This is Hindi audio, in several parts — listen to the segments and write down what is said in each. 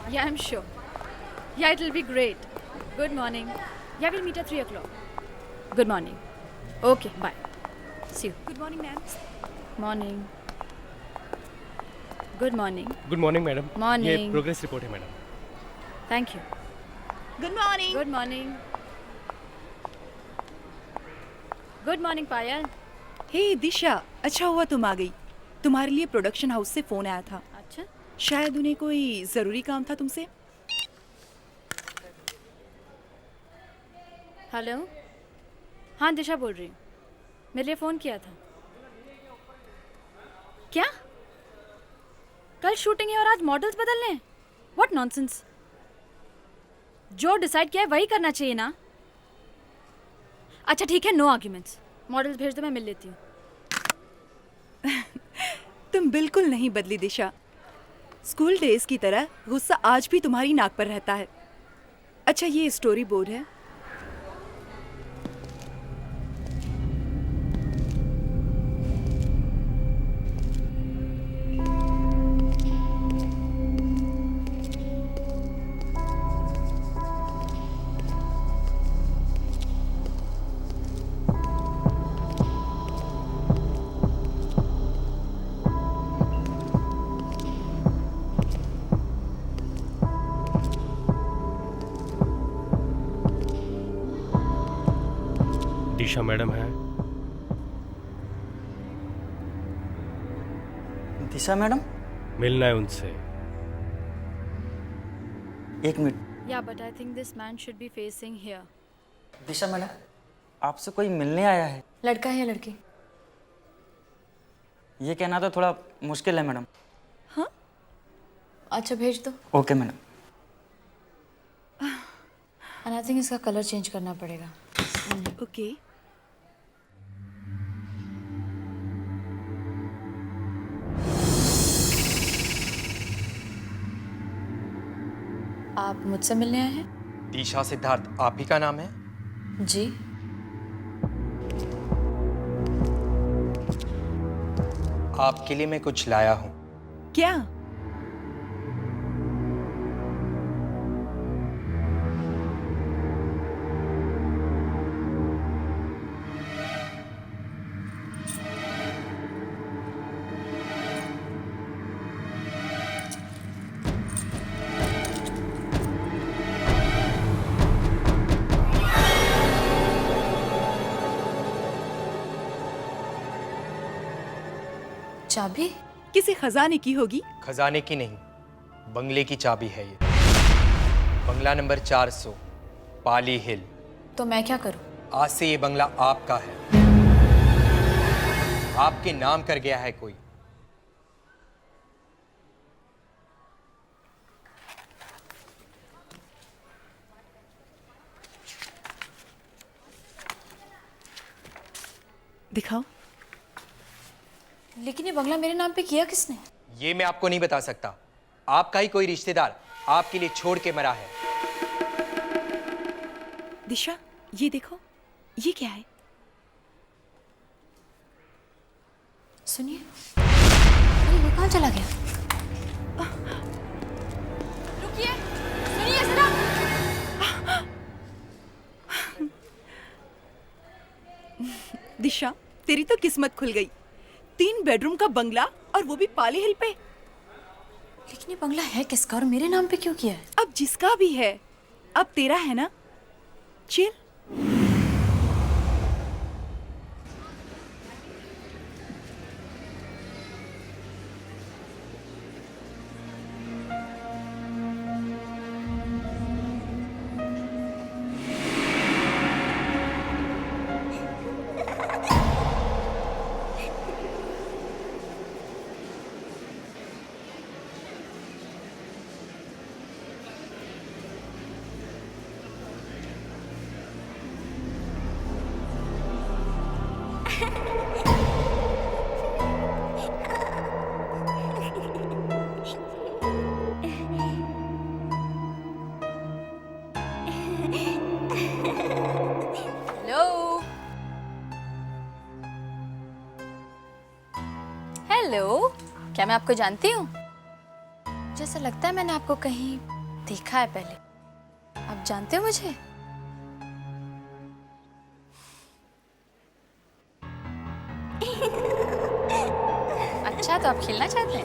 Yeah, I'm sure. Yeah, it'll be great. Good morning. Yeah, we'll meet at 3 o'clock. Good morning. Okay, bye. See you. Good morning ma'am. Morning. Good morning. Good morning madam. Morning. ये प्रोग्रेस रिपोर्ट है madam. Thank you. Good morning. Good morning. Good morning, Payal. हे दिशा, अच्छा हुआ तुम आ गई. तुम्हारे लिए प्रोडक्शन हाउस से फोन आया था. अच्छा. शायद उन्हें कोई जरूरी काम था तुमसे. हेलो. हाँ, दिशा बोल रही हूँ. मेरे लिए फ़ोन किया था. क्या? कल शूटिंग है और आज मॉडल्स बदलने हैं? What nonsense. जो डिसाइड किया है वही करना चाहिए ना. अच्छा ठीक है, नो आर्ग्यूमेंट्स. मॉडल्स भेज दो, मैं मिल लेती हूँ. तुम बिल्कुल नहीं बदली दिशा. स्कूल डेज की तरह गुस्सा आज भी तुम्हारी नाक पर रहता है. अच्छा, ये स्टोरी बोर्ड है. दिशा मैडम है. दिशा मैडम, मिलना है उनसे. एक minute. Yeah, but I think this man should be facing here. Disha madam, आपसे कोई मिलने आया है. लड़का है या लड़की? ये कहना तो थोड़ा मुश्किल है मैडम. अच्छा, भेज दो. Okay madam. And I think इसका कलर चेंज करना पड़ेगा. ओके. आप मुझसे मिलने आए हैं? दिशा सिद्धार्थ आप ही का नाम है? जी. आपके लिए मैं कुछ लाया हूँ. क्या? चाबी? किसी खजाने की होगी. खजाने की नहीं, बंगले की चाबी है ये. बंगला नंबर 400, पाली हिल. तो मैं क्या करूं? आज से ये बंगला आपका है. आपके नाम कर गया है कोई. दिखाओ. लेकिन ये बंगला मेरे नाम पे किया किसने? ये मैं आपको नहीं बता सकता. आपका ही कोई रिश्तेदार आपके लिए छोड़ के मरा है. दिशा, ये देखो. ये क्या है? सुनिए. अरे ये कहाँ चला गया? रुकिए, सुनिए जरा. दिशा, तेरी तो किस्मत खुल गई. 3 बेडरूम का बंगला, और वो भी पाली हिल पे. लेकिन ये बंगला है किसका और मेरे नाम पे क्यों किया है? अब जिसका भी है, अब तेरा है ना. चिल. हेलो, क्या मैं आपको जानती हूँ? जैसा लगता है मैंने आपको कहीं देखा है पहले। आप जानते हो मुझे? अच्छा, तो आप खेलना चाहते हैं?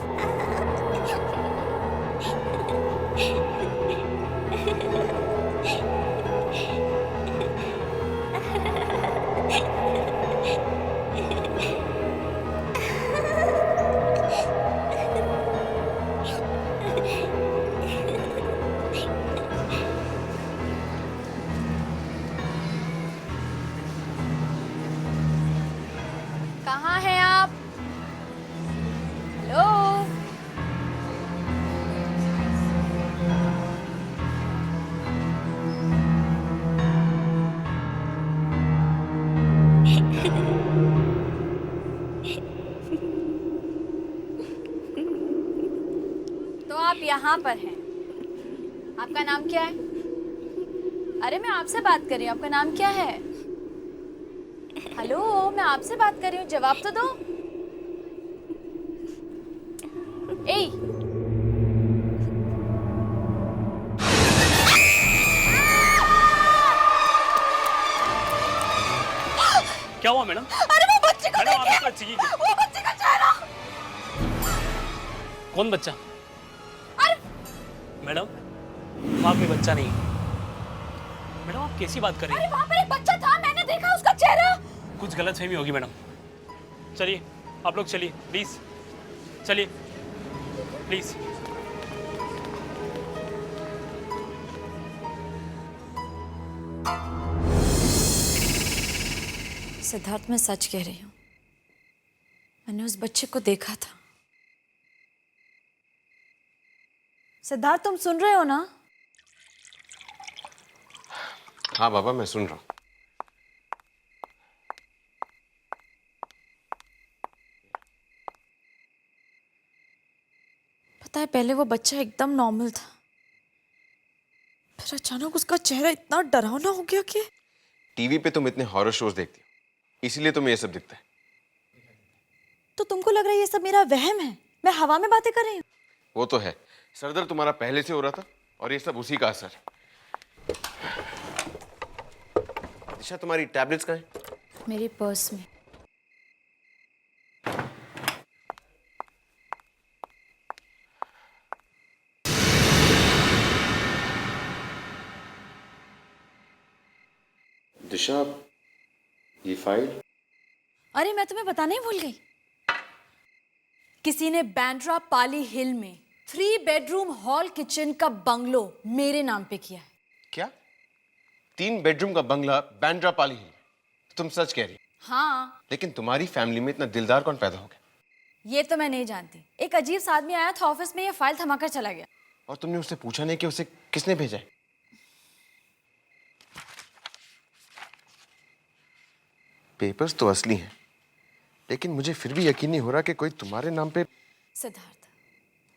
कहाँ हैं आप? हेलो? तो आप यहाँ पर हैं। आपका नाम क्या है? अरे मैं आपसे बात कर रही हूँ, आपका नाम क्या है? हेलो, मैं आपसे बात कर रही हूँ, जवाब तो दो। ए, क्या हुआ मैडम? अरे वो बच्चे को मैडम, देखिए, आपको चाहिए क्या? वो बच्चे का चेहरा। कौन बच्चा? अरे मैडम, वहाँ कोई बच्चा नहीं है। मैडम, आप कैसी बात कर रही अरे हैं? वहाँ पर एक बच्चा था, मैंने देखा उसका चेहरा। कुछ गलतफहमी होगी मैडम। चलिए, आप लोग चलिए, प्लीज चलिए, प्लीज। सिद्धार्थ, मैं सच कह रही हूँ, मैंने उस बच्चे को देखा था। सिद्धार्थ, तुम सुन रहे हो ना? हाँ बाबा, मैं सुन रहा हूँ। पता है, पहले वो बच्चा एकदम नॉर्मल था, फिर अचानक उसका चेहरा इतना डरावना हो गया कि टीवी पे तुम इतने हॉरर शोज देखती हो, इसीलिए तुम्हें ये सब दिखता है। तो तुमको लग रहा है ये सब मेरा वहम है, मैं हवा में बातें कर रही हूँ? वो तो है, सरदर्द तुम्हारा पहले से हो रहा था और ये सब उसी का असर है। दिशा, तुम्हारी टैबलेट्स कहाँ हैं? मेरे पर्स में। दिशा, ये फाइल? अरे मैं तुम्हें बताने ही भूल गई, किसी ने बैंड्रा पाली हिल में 3 बेडरूम हॉल किचन का बंगलो मेरे नाम पे किया है। क्या 3 बेडरूम का बंगला बैंड्रा पाली हिल? तुम सच कह रही हो? हाँ, लेकिन तुम्हारी फैमिली में इतना दिलदार कौन पैदा हो गया? ये तो मैं नहीं जानती। एक अजीब सा आदमी आया था ऑफिस में, ये फाइल थमाकर चला गया। और तुमने उससे पूछा नहीं कि उसे किसने भेजा है? पेपर्स तो असली हैं, लेकिन मुझे फिर भी यकीन नहीं हो रहा कि कोई तुम्हारे नाम पे। सिद्धार्थ,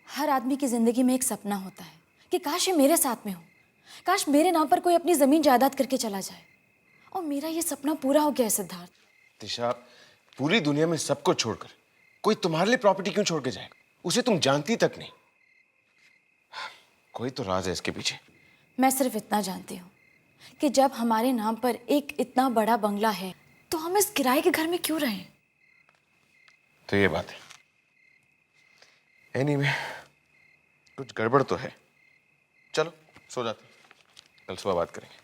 हर आदमी की जिंदगी में एक सपना होता है कि काश ये मेरे साथ में हो, काश मेरे नाम पर कोई अपनी जमीन जायदाद करके चला जाए, और मेरा ये सपना पूरा हो गया है। सिद्धार्थ, दिशा, पूरी दुनिया में सबको छोड़कर कोई तुम्हारे लिए प्रॉपर्टी क्यों छोड़ के जाएगा? उसे तुम जानती तक नहीं। कोई तो राज है इसके पीछे। मैं सिर्फ इतना जानती हूँ कि जब हमारे नाम पर एक इतना बड़ा बंगला है तो हम इस किराए के घर में क्यों रहें? तो ये बात है। एनीवे, कुछ गड़बड़ तो है। चलो सो जाते हैं, कल सुबह बात करेंगे।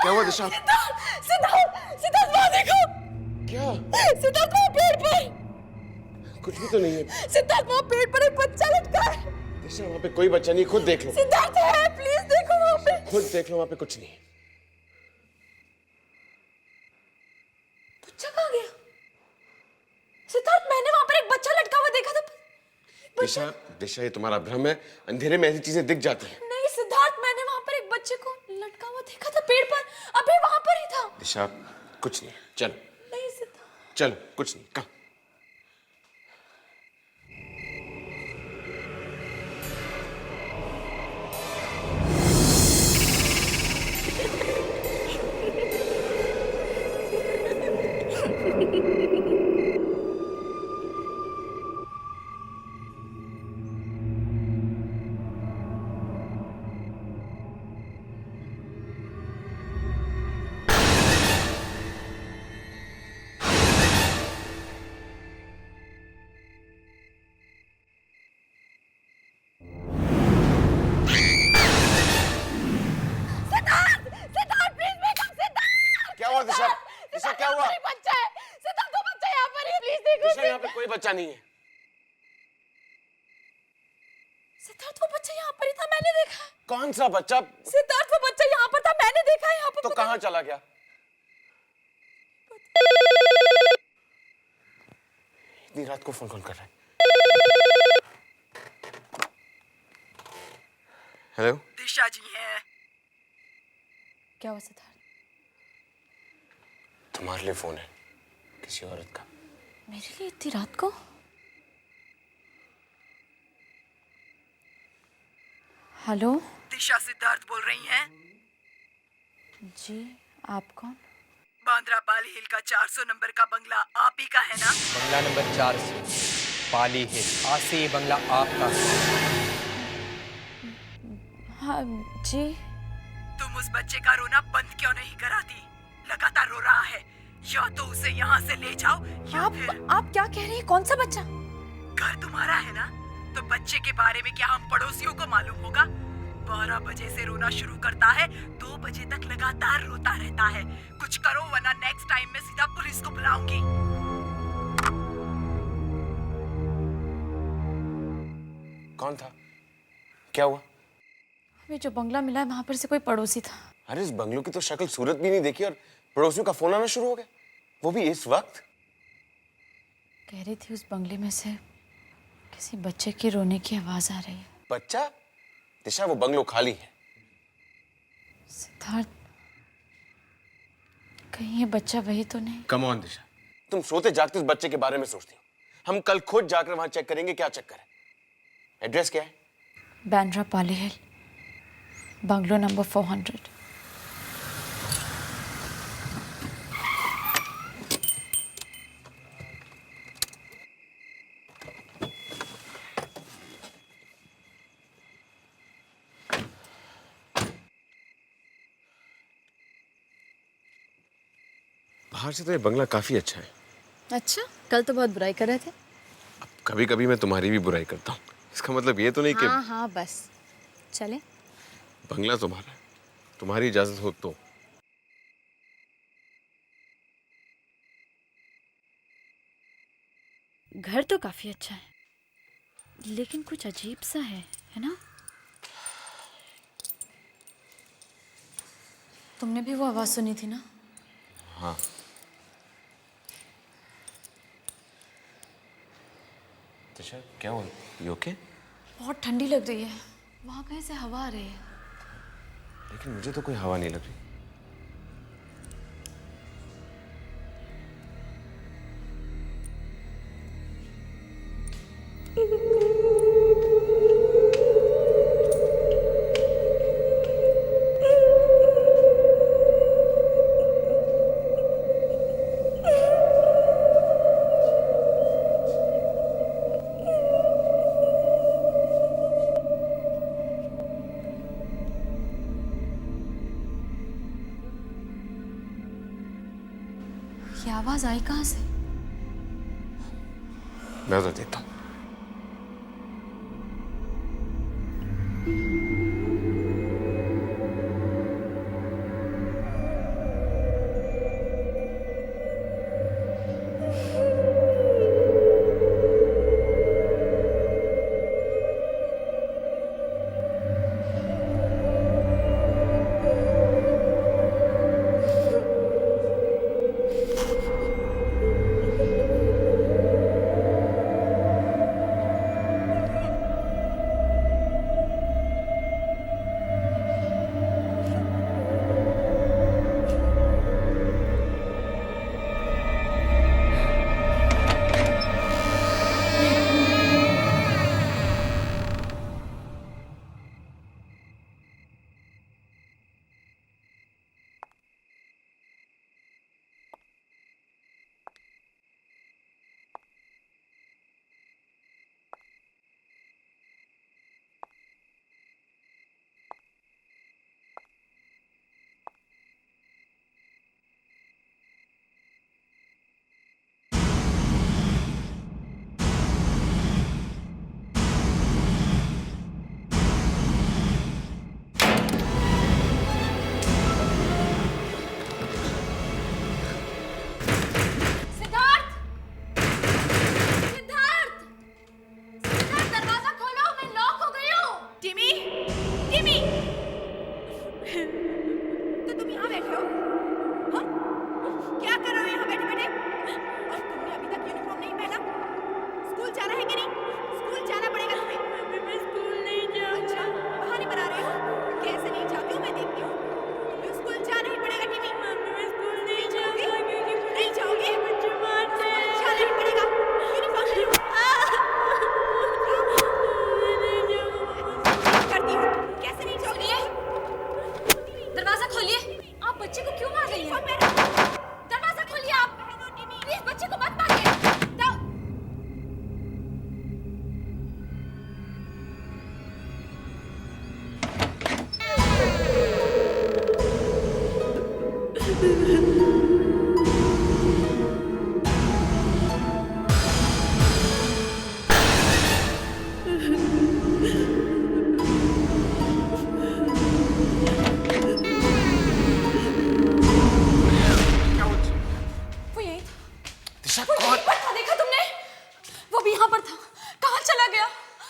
क्या हुआ दिशा? सिद्धार्थ वहाँ देखो। क्या? सिद्धार्थ वहाँ पेड़ पर। कुछ भी तो नहीं है। सिद्धार्थ वहाँ पेड़ पर एक बच्चा लटका है। दिशा वहाँ पे कोई बच्चा नहीं, खुद देख लो। सिद्धार्थ है, प्लीज देखो वहाँ पे। खुद देख लो, वहाँ पे कुछ नहीं है। बच्चा कहाँ गया? सिद्धार्थ मैंने वहाँ पर एक बच्चा लटका हुआ देखा था। दिशा, दिशा ये तुम्हारा भ्रम है, अंधेरे में ऐसी चीजें दिख जाती हैं। नहीं सिद्धार्थ, मैंने वहाँ पर एक बच्चे को लटका हुआ देखा था पेड़ पर, अभी वहाँ पर ही था। दिशा कुछ नहीं, चलो। नहीं सिद्धार्थ। चलो, कुछ नहीं, कम। दिशा, दिशा क्या हुआ? बच्चा है सिद्धार्थ, वो बच्चा यहाँ पर है, प्लीज देखो। दिशा यहाँ पे कोई बच्चा नहीं है। सिद्धार्थ वो बच्चा यहाँ पर ही था, मैंने देखा। कौन सा बच्चा? सिद्धार्थ वो बच्चा यहाँ पर था, मैंने देखा है यहाँ पर। तो कहाँ चला गया? इतनी रात को फोन कौन कर रहा है? हेलो, दिशा जी हैं। क्या हुआ सिद्धार्थ? तुम्हारे लिए फोन है, किसी औरत का। मेरे लिए इतनी रात को? हेलो दिशा सिद्धार्थ बोल रही हैं? जी, आप कौन? बांद्रा पाल हिल का 400 नंबर का बंगला आप ही का है ना? बंगला नंबर 400 पाली हिल। आज से ये बंगला आपका है। हाँ जी। तुम उस बच्चे का रोना बंद क्यों नहीं कराती? लगातार रो रहा है। या तो उसे यहाँ से ले जाओ या फिर... आप क्या कह रही हैं? कौन सा बच्चा? घर तुम्हारा है ना, तो बच्चे के बारे में क्या हम पड़ोसियों को मालूम होगा? 12 बजे से रोना शुरू करता है, 2 बजे तक लगातार रोता रहता है। कुछ करो वरना नेक्स्ट टाइम मैं सीधा पुलिस को बुलाऊंगी। कौन था? क्या हुआ? हमें जो बंगला मिला है वहां पर से कोई पड़ोसी था। अरे इस बंगलों की तो शक्ल सूरत भी नहीं देखी और पड़ोसियों का फोन आना शुरू हो गया, वो भी इस वक्त। कह रही थी उस बंगले में से किसी बच्चे की रोने की आवाज आ रही है। बच्चा? दिशा वो बंगलो खाली है। सिद्धार्थ, कहीं ये बच्चा वही तो नहीं? कम ऑन दिशा, तुम सोते जागते उस बच्चे के बारे में सोचती हो। हम कल खुद जाकर वहां चेक करेंगे क्या चक्कर है। एड्रेस क्या है? बांद्रा पाली हिल, बंगलो नंबर 400। बाहर से तो ये बंगला काफी अच्छा है। अच्छा, कल तो बहुत बुराई कर रहे थे। कभी कभी मैं तुम्हारी भी बुराई करता हूँ, इसका मतलब ये तो नहीं कि हाँ हाँ बस चले। बंगला तुम्हारा है, तुम्हारी इजाजत हो तो। घर तो काफी अच्छा है, लेकिन कुछ अजीब सा है ना? तुमने भी वो आवाज सुनी थी ना? हाँ। दिशा क्या हुआ? You okay? बहुत ठंडी लग रही है, वहां कहीं से हवा आ रही है। लेकिन मुझे तो कोई हवा नहीं लग रही। ये आवाज आई कहाँ से? मैं उधर देता हूँ।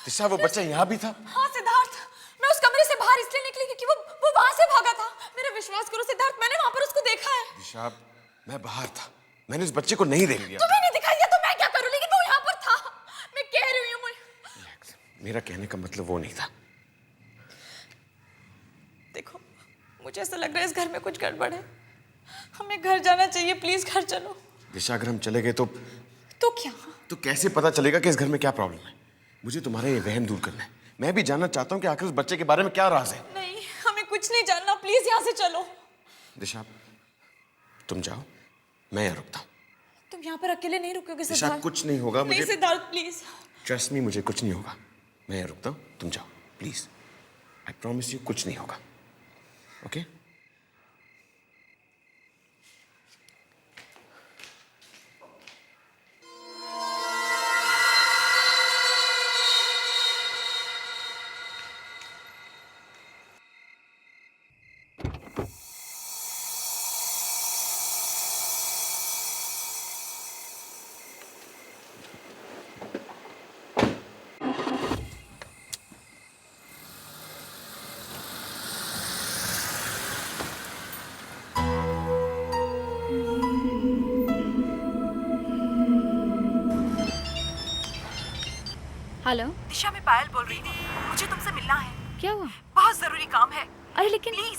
दिशा वो बच्चा यहाँ भी था? हाँ सिद्धार्थ, मैं उस कमरे से बाहर इसलिए निकली क्योंकि वो वहां से भागा था। मेरा विश्वास करो सिद्धार्थ, मैंने वहां पर उसको देखा है। दिशा मैं बाहर था, मैंने उस बच्चे को नहीं देख लिया। तुम्हें नहीं दिखाई दिया तो मैं क्या करूं, लेकिन वो यहाँ पर था। मैं कह रही हूँ मेरा कहने का मतलब वो नहीं था। देखो, मुझे ऐसा लग रहा है इस घर में कुछ गड़बड़ है। हमें घर जाना चाहिए, प्लीज घर चलो। दिशा अगर हम चले गए तो क्या? तो कैसे पता चलेगा कि इस घर में क्या प्रॉब्लम है? मुझे तुम्हारा ये वहम दूर करना है। मैं भी जानना चाहता हूँ कि आखिर उस बच्चे के बारे में क्या राज है। नहीं, हमें कुछ नहीं जानना, प्लीज यहाँ से चलो। दिशा तुम जाओ, मैं यहाँ रुकता हूँ। तुम यहाँ पर अकेले नहीं रुकोगे दिशा सिद्धार्थ? कुछ नहीं होगा मुझे। नहीं सिद्धार्थ प्लीज। ट्रस्ट मी, मुझे कुछ नहीं होगा। मैं यहाँ रुकता हूँ, तुम जाओ प्लीज। आई प्रॉमिस यू कुछ नहीं होगा। ओके? हेलो, दिशा, मैं पायल बोल रही हूँ। मुझे तुमसे मिलना है, क्या हुआ? बहुत जरूरी काम है। अरे लेकिन प्लीज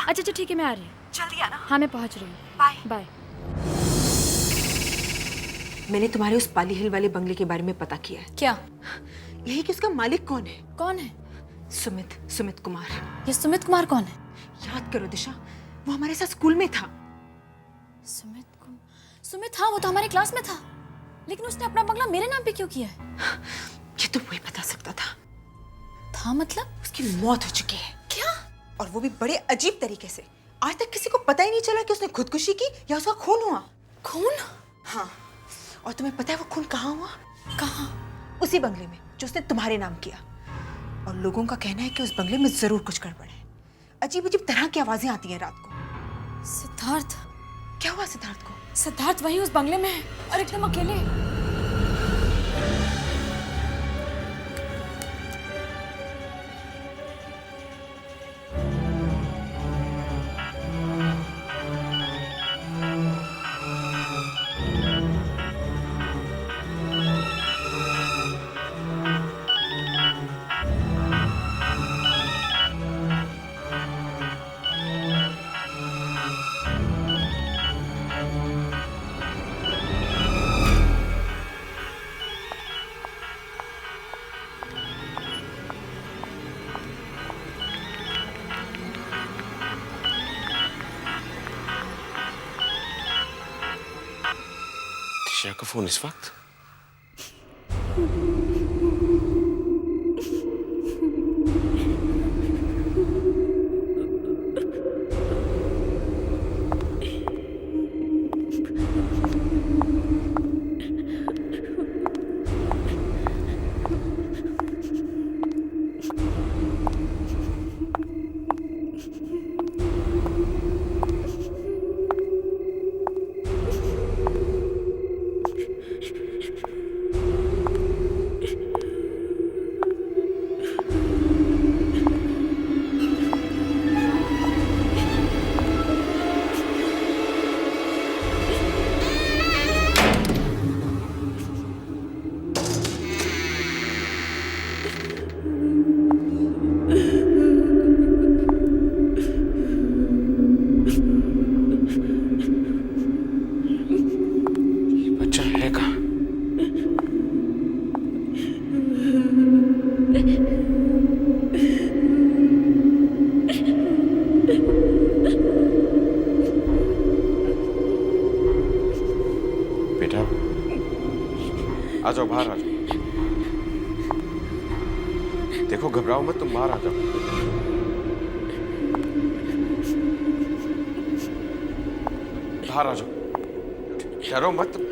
अच्छा ठीक है, मैं आ रही हूँ। जल्दी आना। हाँ मैं पहुँच रही हूँ। बाय। बाय। मैंने तुम्हारे उस पाली हिल वाले बंगले के बारे में पता किया है। क्या? यही कि उसका मालिक कौन है? कौन है? सुमित कुमार। ये सुमित कुमार कौन है? याद करो दिशा, वो हमारे साथ स्कूल में था। सुमित, हाँ वो तो हमारे क्लास में था, लेकिन उसने अपना बंगला मेरे नाम पे क्यों किया है? ये तो वही बता सकता था। मतलब उसकी मौत हो चुकी है। क्या? और वो भी बड़े अजीब तरीके से। आज तक किसी को पता ही नहीं चला कि उसने खुदकुशी की या उसका खून हुआ। खून? हाँ, और तुम्हें पता है वो खून कहाँ हुआ? कहाँ? उसी बंगले में जो उसने तुम्हारे नाम किया। और लोगों का कहना है कि उस बंगले में जरूर कुछ गड़बड़ है। अजीब अजीब तरह की आवाजें आती हैं रात को। सिद्धार्थ? क्या हुआ सिद्धार्थ को? सिद्धार्थ वही उस बंगले में है और एकदम अकेले। दिशा का फोन इस वक्त? बच्चा है कहाँ? बेटा आ जाओ, बाहर आ जाओ। देखो घबराओ मत, तुम बाहर आ जाओ। बाहर आ जाओ, डरो मत।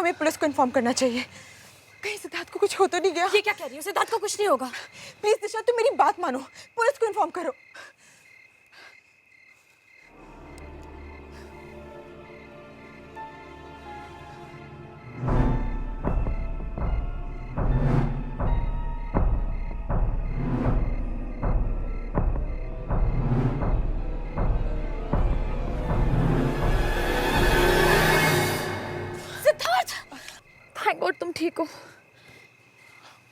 हमें पुलिस को इन्फॉर्म करना चाहिए। कहीं सिद्धार्थ को कुछ हो तो नहीं गया? ये क्या कह रही हो? सिद्धार्थ को कुछ नहीं होगा। प्लीज दिशा, तुम मेरी बात मानो, पुलिस को इन्फॉर्म करो। थैंक गॉड तुम ठीक हो।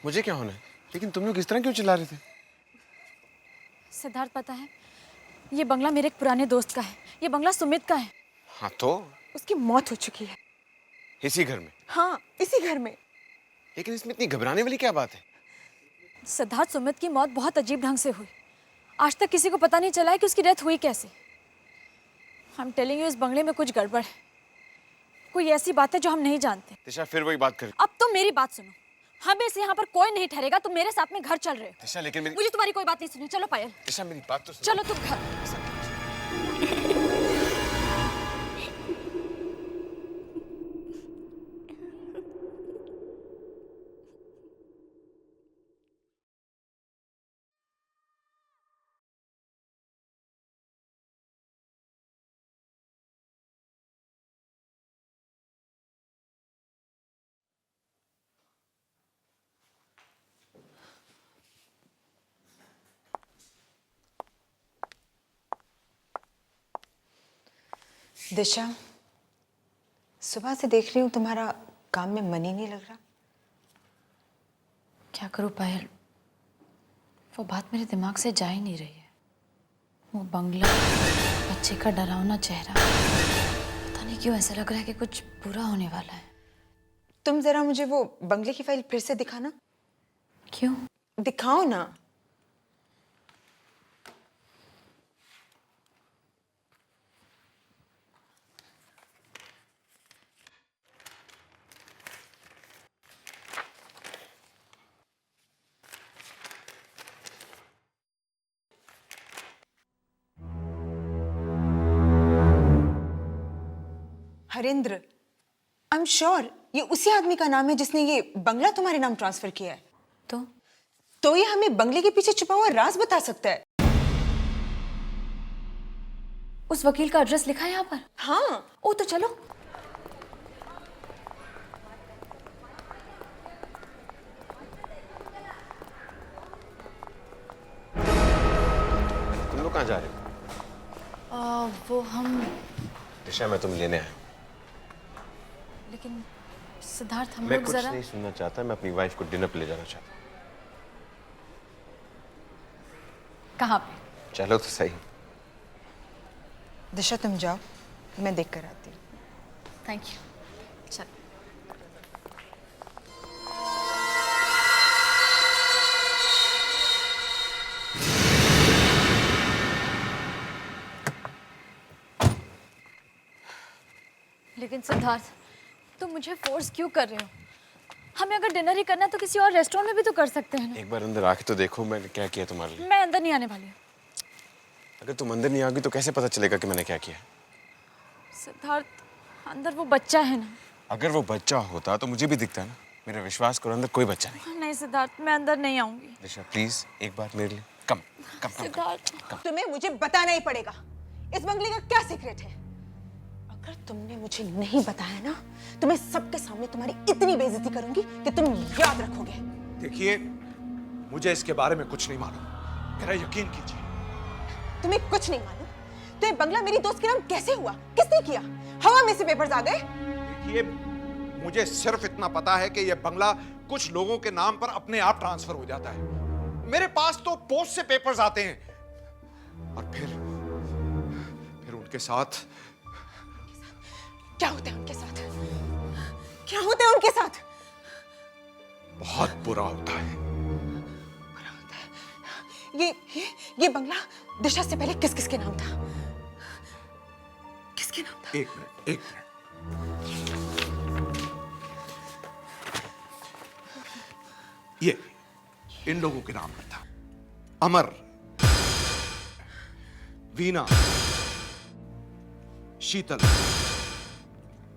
मुझे क्या होना है, लेकिन तुम लोग इस तरह क्यों चिल्ला रहे थे? सिद्धार्थ पता है, ये बंगला मेरे एक पुराने दोस्त का है। ये बंगला सुमित का है। हाँ तो उसकी मौत हो चुकी है। इसी घर में? हाँ, इसी घर में। लेकिन इसमें इतनी घबराने वाली क्या बात है? सिद्धार्थ सुमित की मौत बहुत अजीब ढंग से हुई। आज तक किसी को पता नहीं चला है कि उसकी डेथ हुई कैसे। आई एम टेलिंग यू, इस बंगले में कुछ गड़बड़ है। कोई ऐसी बात है जो हम नहीं जानते। दिशा फिर वही बात कर। अब तुम मेरी बात सुनो, हमें से यहाँ पर कोई नहीं ठहरेगा। तुम मेरे साथ में घर चल रहे हो। दिशा लेकिन मेरी मुझे तुम्हारी कोई बात नहीं सुनी। चलो पायल, दिशा मेरी बात तो सुनो। चलो तुम घर। दिशा, सुबह से देख रही हूँ तुम्हारा काम में मन ही नहीं लग रहा। क्या करूँ पायल, वो बात मेरे दिमाग से जा ही नहीं रही है। वो बंगला, बच्चे का डरावना चेहरा, पता नहीं क्यों ऐसा लग रहा है कि कुछ बुरा होने वाला है। तुम जरा मुझे वो बंगले की फाइल फिर से दिखाना। क्यों? दिखाओ ना। हरेंद्र, आई एम श्योर ये उसी आदमी का नाम है जिसने ये बंगला तुम्हारे नाम ट्रांसफर किया है। तो ये हमें बंगले के पीछे छुपा हुआ राज बता सकता है। उस वकील का एड्रेस लिखा है यहाँ पर? हाँ। ओ तो चलो। तुम लोग कहाँ जा रहे हो? वो हम, दिशा मैं तुम लेने आया। लेकिन सिद्धार्थ हम मैं लोग कुछ जरा। नहीं सुनना चाहता, मैं अपनी वाइफ को डिनर पे ले जाना चाहता हूँ। कहाँ पे? चलो तो सही। दिशा तुम जाओ, मैं देख कर आती हूँ। Thank you. चल। लेकिन सिद्धार्थ, तुम मुझे फोर्स क्यों कर रहे हो? हमें अगर डिनर ही करना है तो किसी और रेस्टोरेंट में भी तो कर सकते हैं ना। एक बार अंदर आके तो देखो मैंने क्या किया तुम्हारे लिए। मैं अंदर नहीं आने वाली हूँ। अगर तुम अंदर नहीं आओगी तो कैसे पता चलेगा कि मैंने क्या किया? सिद्धार्थ, अंदर वो बच्चा है ना। अगर वो बच्चा होता तो मुझे भी दिखता ना। मेरा विश्वास करो, अंदर कोई बच्चा नहीं। नहीं सिद्धार्थ, मैं अंदर नहीं आऊंगी। दिशा प्लीज एक बार मेरे लिए कम कम कम, सिद्धार्थ, तुम्हें मुझे बताना ही पड़ेगा इस बंगले का क्या सीक्रेट है। अगर तुमने मुझे नहीं बताया ना तो मैं सबके सामने तुम्हारी इतनी बेइज्जती करूंगी कि तुम याद रखोगे। देखिए, मुझे इसके बारे में कुछ नहीं मालूम, मेरा यकीन कीजिए। तुम्हें कुछ नहीं मालूम? तो ये बंगला मेरी दोस्त के नाम कैसे हुआ? किसने किया? हवा में से पेपर्स आ गए? देखिए, मुझे सिर्फ इतना पता है कि यह बंगला कुछ लोगों के नाम पर अपने आप ट्रांसफर हो जाता है। मेरे पास तो पोस्ट से पेपर्स आते हैं और फिर उनके साथ क्या होता है उनके साथ? क्या होता है उनके साथ? बहुत बुरा होता है। बुरा होता है। ये बंगला दिशा से पहले किस किस के नाम था? किसके नाम था? एक मिनट। ये इन लोगों के नाम पर था। अमर, वीना, शीतल,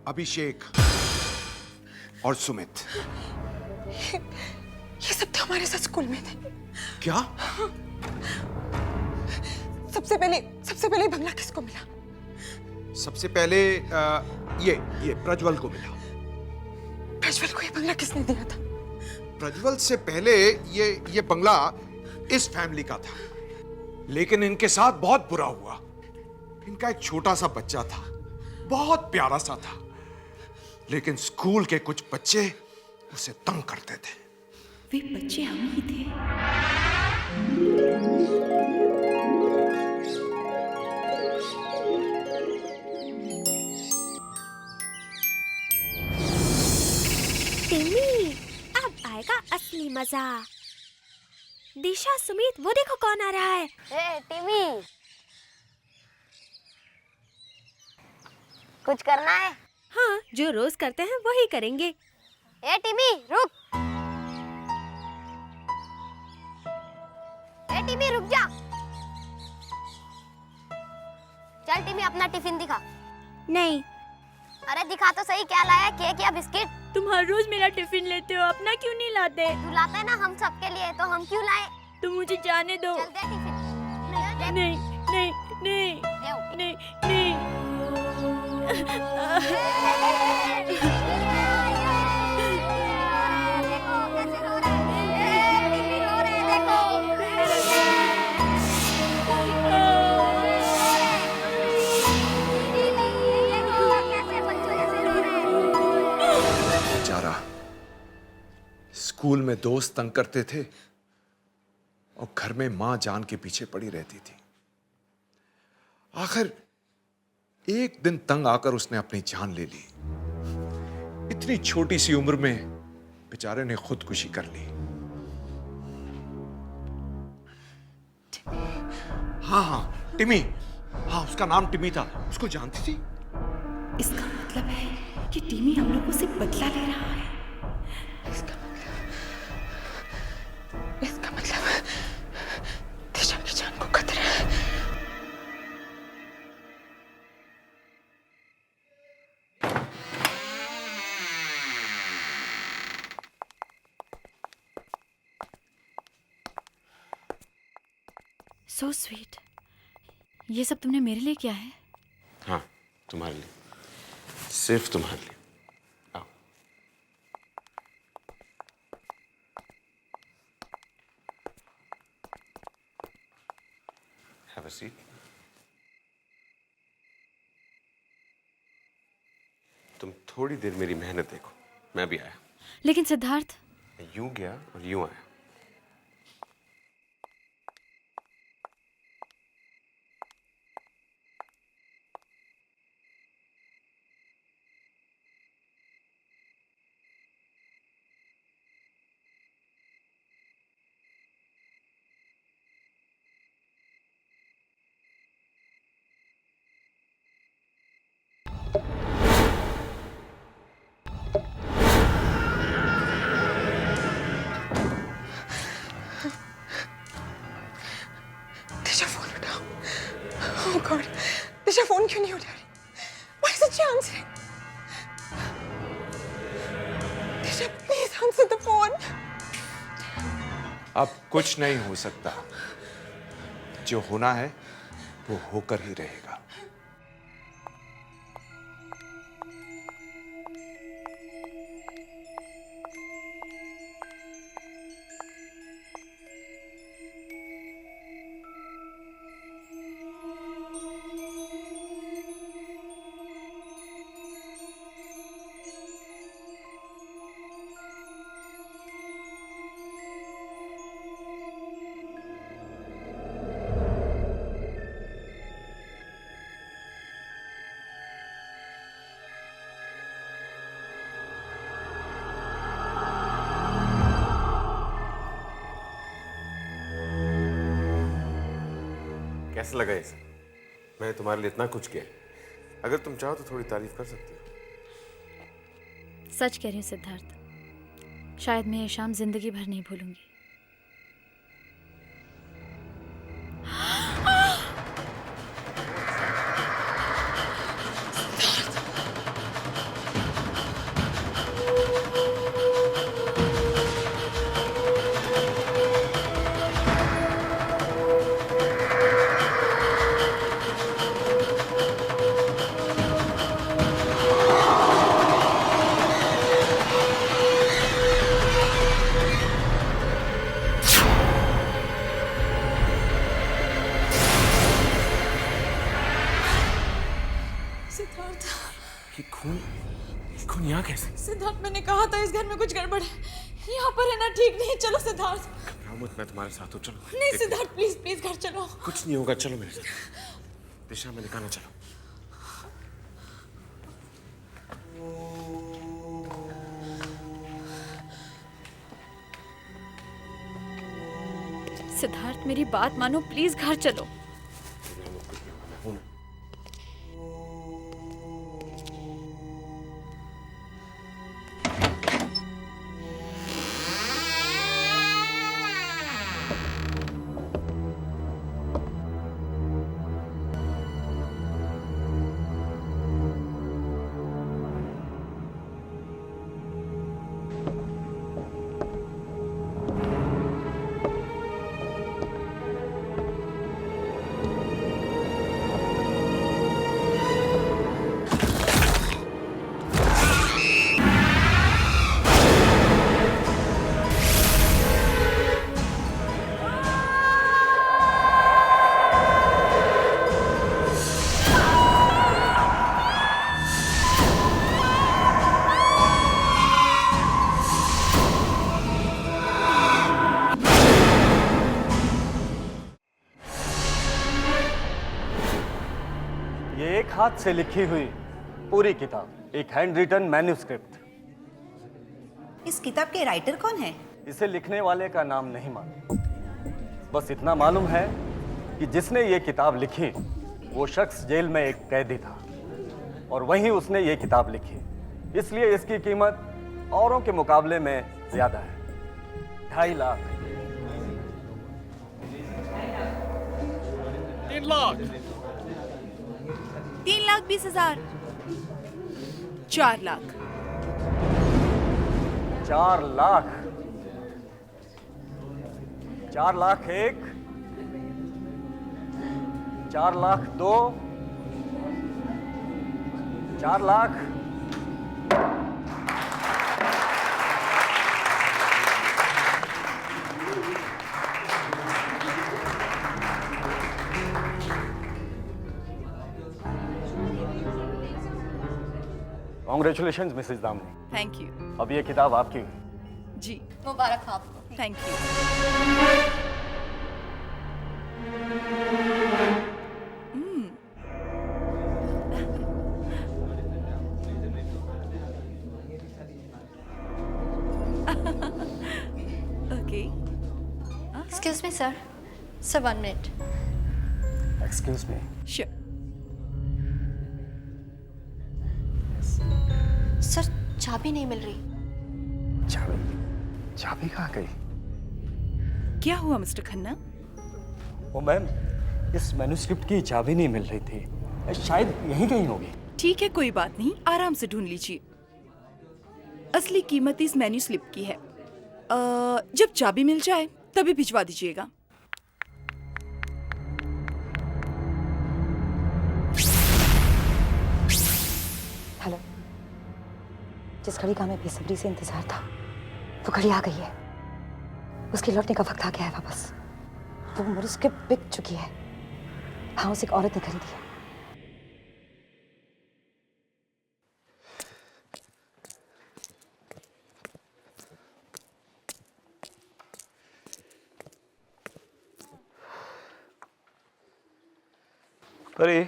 अभिषेक, और सुमित। ये सब तो हमारे साथ स्कूल में थे। क्या? सबसे पहले बंगला किसको मिला? सबसे पहले ये प्रज्वल को मिला। प्रज्वल को ये बंगला किसने दिया था? प्रज्वल से पहले ये बंगला इस फैमिली का था, लेकिन इनके साथ बहुत बुरा हुआ। इनका एक छोटा सा बच्चा था, बहुत प्यारा सा था, लेकिन स्कूल के कुछ बच्चे उसे तंग करते थे। वे बच्चे हम ही थे। टिमी, अब आएगा असली मजा। दिशा, सुमित, वो देखो कौन आ रहा है। टिमी, कुछ करना है? हाँ, जो रोज करते हैं वही करेंगे। टिमी, रुक। टिमी, रुक जा। चल टिमी, अपना टिफिन दिखा। नहीं। अरे दिखा तो सही, क्या लाया? केक या बिस्किट? तुम हर रोज मेरा टिफिन लेते हो, अपना क्यों नहीं लाते? तू लाता है ना हम सबके लिए, तो हम क्यों लाए? तुम मुझे जाने दो। चल दे टिफिन। नहीं नहीं नहीं नहीं नहीं। देखो कैसे रो रहे हैं। टिमी रो रहे हैं, देखो। देखो कैसे बच्चों जैसे रो रहे हैं। बेचारा, स्कूल में दोस्त तंग करते थे और घर में मां जान के पीछे पड़ी रहती थी। आखिर एक दिन तंग आकर उसने अपनी जान ले ली। इतनी छोटी सी उम्र में बेचारे ने खुदकुशी कर ली। हाँ, टिमी। हाँ, उसका नाम टिमी था। उसको जानती थी? इसका मतलब है कि टिमी हम लोगों से बदला ले रहा है। इसका मतलब दिशा की जान को खतरा है। So sweet. ये सब तुमने मेरे लिए किया है? हाँ, तुम्हारे लिए, सिर्फ तुम्हारे लिए। आओ। Have a seat. तुम थोड़ी देर मेरी मेहनत देखो, मैं भी आया। लेकिन सिद्धार्थ, मैं यूं गया और यूं आया। दिशा फोन उठाओ। Oh God, दिशा फोन क्यों नहीं उठा रही? Why isn't she answering? Disha, please answer the phone. अब कुछ नहीं हो सकता। जो होना है वो होकर ही रहेगा। कैसा लगा ये सब? मैंने तुम्हारे लिए इतना कुछ किया। अगर तुम चाहो तो थोड़ी तारीफ कर सकती हो। सच कह रही हूँ सिद्धार्थ, शायद मैं ये शाम जिंदगी भर नहीं भूलूंगी। ये खून यहाँ कैसे? सिद्धार्थ, मैंने कहा था इस घर में कुछ गड़बड़ है। यहाँ पर रहना ठीक नहीं। चलो सिद्धार्थ। घबराओ मत, मैं तुम्हारे साथ हूँ, चलो। नहीं सिद्धार्थ, प्लीज प्लीज घर चलो। कुछ नहीं होगा, चलो मेरे साथ। दिशा, मैंने कहा ना, चलो। सिद्धार्थ मेरी बात मानो, प्लीज घर चलो। ये एक हाथ से लिखी हुई पूरी किताब, एक हैंड रिटन मैन्यूस्क्रिप्ट। इस किताब के राइटर कौन है? इसे लिखने वाले का नाम नहीं मालूम, बस इतना मालूम है कि जिसने ये किताब लिखी वो शख्स जेल में एक कैदी था और वहीं उसने ये किताब लिखी, इसलिए इसकी कीमत औरों के मुकाबले में ज्यादा है। 2.5 lakh. 3 lakh. 3,20,000। 4 lakh. 4 lakh. 4 lakh 1, 4 lakh 2, 4 lakh. Congratulations, Mrs Damini. Thank you. अब ये किताब आपकी हुई। जी मुबारक हो आपको। Thank you. Okay. Excuse me sir, 1 minute. Excuse me. Sure. Sir चाबी नहीं मिल रही। चाबी कहाँ गई? क्या हुआ मिस्टर खन्ना? ओ मैम, इस मैन्यूस्क्रिप्ट की चाबी नहीं मिल रही थी, शायद यहीं कहीं होगी। ठीक है, कोई बात नहीं, आराम से ढूंढ लीजिए। असली कीमत इस मेन्यू स्लिप की है। जब चाबी मिल जाए तभी भिजवा दीजिएगा। हेलो, जिस घड़ी का हमें बेसब्री से इंतजार था वो घड़ी आ गई है। उसके लौटने का वक्त आ गया है वापस। वो मैन्यूस्क्रिप्ट बिक चुकी है। हाँ, उसे एक औरत ने खरीदी है। अरे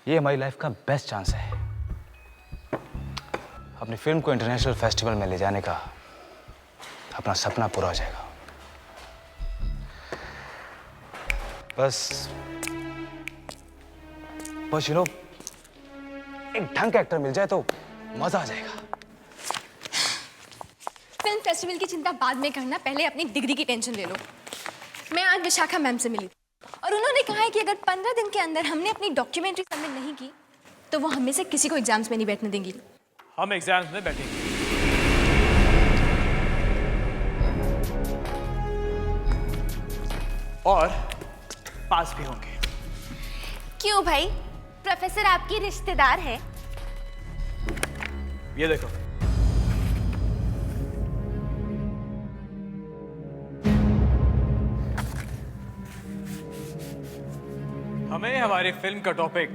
ये हमारी लाइफ का बेस्ट चांस है अपनी फिल्म को इंटरनेशनल फेस्टिवल में ले जाने का। अपना सपना पूरा हो जाएगा। बस यू नो, एक ढंग का एक्टर मिल जाए तो मजा आ जाएगा। फिल्म फेस्टिवल की चिंता बाद में करना, पहले अपनी डिग्री की टेंशन ले लो। मैं आज विशाखा मैम से मिली और उन्होंने कहा है कि अगर 15 दिन के अंदर हमने अपनी डॉक्यूमेंट्री सबमिट नहीं की तो वो हमें से किसी को एग्जाम्स में नहीं बैठने देंगी। हम एग्जाम्स में बैठेंगे। और पास भी होंगे। क्यों भाई, प्रोफेसर आपकी रिश्तेदार है? ये देखो, हमें हमारी फिल्म का टॉपिक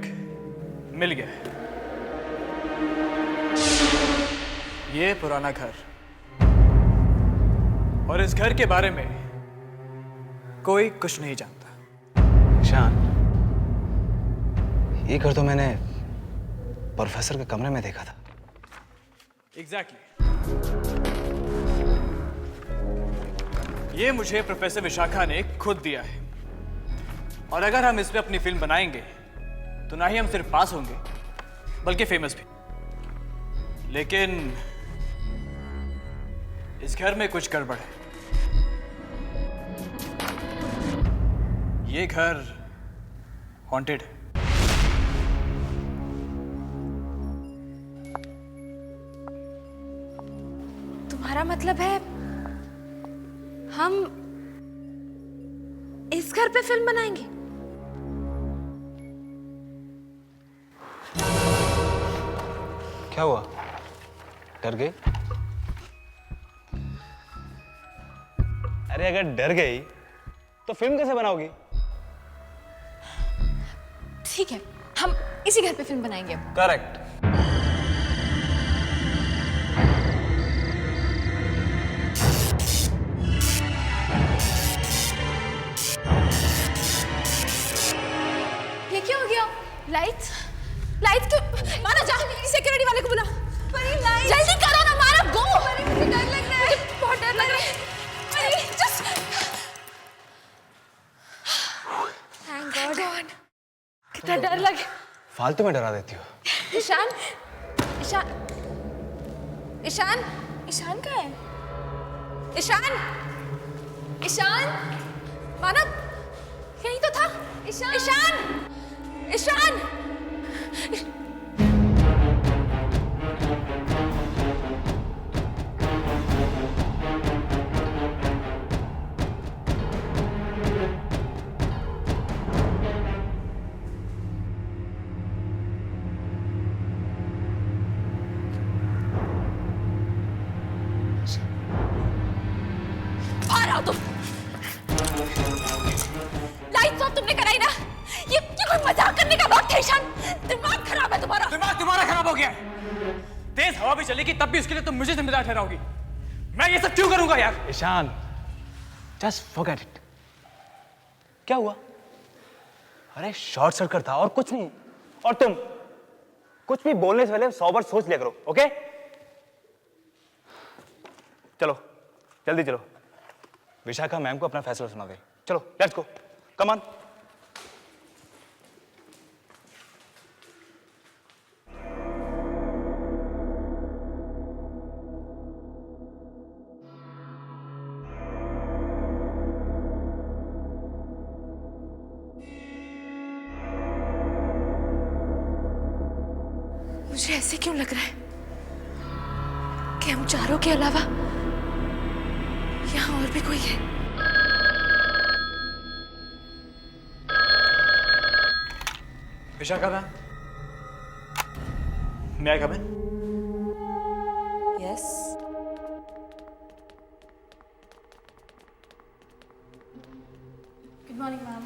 मिल गया। ये पुराना घर और इस घर के बारे में कोई कुछ नहीं जानता। ईशान, ये घर तो मैंने प्रोफेसर के कमरे में देखा था। एग्जैक्टली। ये मुझे प्रोफेसर विशाखा ने खुद दिया है और अगर हम इस पे अपनी फिल्म बनाएंगे तो ना ही हम सिर्फ पास होंगे बल्कि फेमस भी। लेकिन इस घर में कुछ गड़बड़ है। ये घर हॉन्टेड है। तुम्हारा मतलब है हम इस घर पे फिल्म बनाएंगे? क्या हुआ? डर गई? अरे अगर डर गई तो फिल्म कैसे बनाओगी? ठीक है, हम इसी घर पे फिल्म बनाएंगे। करेक्ट। ये क्या हो गया? लाइट्स क्यों? मारा जा, सिक्योरिटी वाले को बुला। जल्दी करो ना, मारा गो। मुझे डर लग रहा है, बहुत डर लग रहा है। Just thank God. कितना डर लगे। फालतू में डरा देती हो। ईशान कहाँ है? ईशान मानव यही तो था। ईशान तुम लाइट्स ऑफ तुमने कराई ना? ये कोई मजाक करने का वक्त है ईशान। दिमाग खराब है तुम्हारा। दिमाग तुम्हारा खराब हो गया है। तेज हवा भी चलेगी तब भी उसके लिए तुम मुझे जिम्मेदार ठहराओगी। मैं ये सब क्यों करूंगा यार? Ishan, just forget it. क्या हुआ? अरे शॉर्ट सर्किट था और कुछ नहीं। और तुम कुछ भी बोलने से पहले 100 बार सोच लिया करो, ओके? चलो जल्दी चलो, विशाखा मैम को अपना फैसला सुना दे। चलो लेट्स गो, कम ऑन। मुझे ऐसे क्यों लग रहा है कि हम चारों के अलावा यहाँ और भी कोई है। विशाखा मैम, मैं come in? Yes. Good morning ma'am.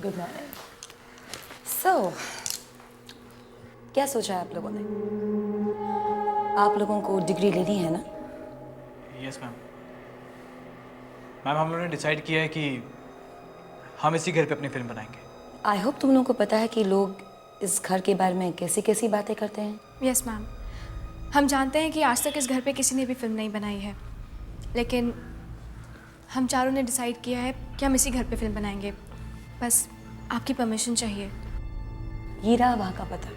Good morning. So क्या सोचा है आप लोगों ने? आप लोगों को डिग्री लेनी है ना? Yes ma'am. मैम हम लोगों ने डिसाइड किया है कि हम इसी घर पे अपनी फिल्म बनाएंगे। आई होप तुम लोगों को पता है कि लोग इस घर के बारे में कैसी कैसी बातें करते हैं। यस मैम, हम जानते हैं कि आज तक इस घर पे किसी ने भी फिल्म नहीं बनाई है, लेकिन हम चारों ने डिसाइड किया है कि हम इसी घर पे फिल्म बनाएंगे। बस आपकी परमिशन चाहिए। ये रहा वहाँ का पता।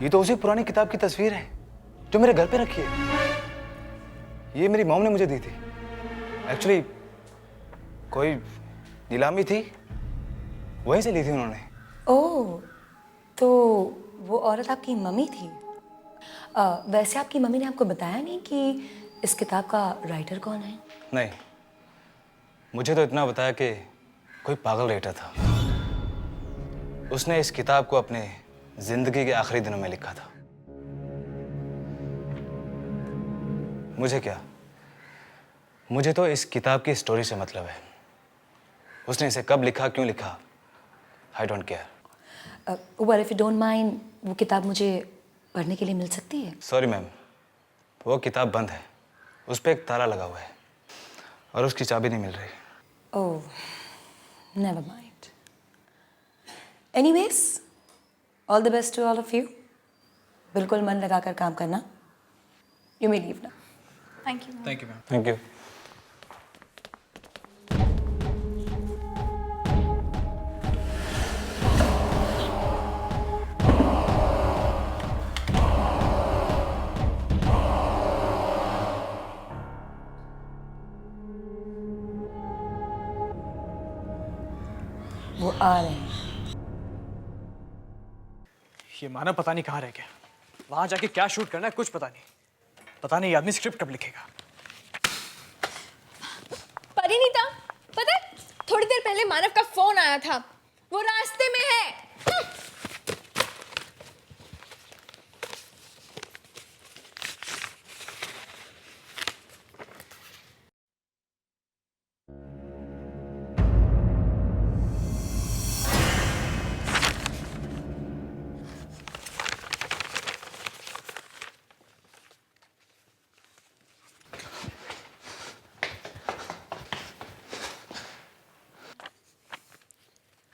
ये तो उसी पुरानी किताब की तस्वीर है जो मेरे घर पे रखी है। ये मेरी मॉम ने मुझे दी थी। एक्चुअली कोई नीलामी थी, वहीं से ली थी उन्होंने। ओह, तो वो औरत आपकी मम्मी थी। वैसे आपकी मम्मी ने आपको बताया नहीं कि इस किताब का राइटर कौन है? नहीं, मुझे तो इतना बताया कि कोई पागल राइटर था। उसने इस किताब को अपने जिंदगी के आखिरी दिनों में लिखा था। मुझे क्या, मुझे तो इस किताब की स्टोरी से मतलब है। उसने इसे कब लिखा, क्यों लिखा, I don't care. well, if you don't mind, वो किताब मुझे पढ़ने के लिए मिल सकती है? सॉरी मैम, वो किताब बंद है, उस पर एक ताला लगा हुआ है और उसकी चाबी नहीं मिल रही। Oh, never mind. Anyways, all the best to all of you. बिल्कुल मन लगाकर काम करना। You may leave now. Thank you. Thank you ma'am. Thank you. वो आ रहे हैं। ये मानव पता नहीं कहाँ रह गया। वहां जाके क्या शूट करना है कुछ पता नहीं। पता नहीं ये आदमी स्क्रिप्ट कब लिखेगा। परिणीता, पता है थोड़ी देर पहले मानव का फोन आया था, वो रास्ते में है।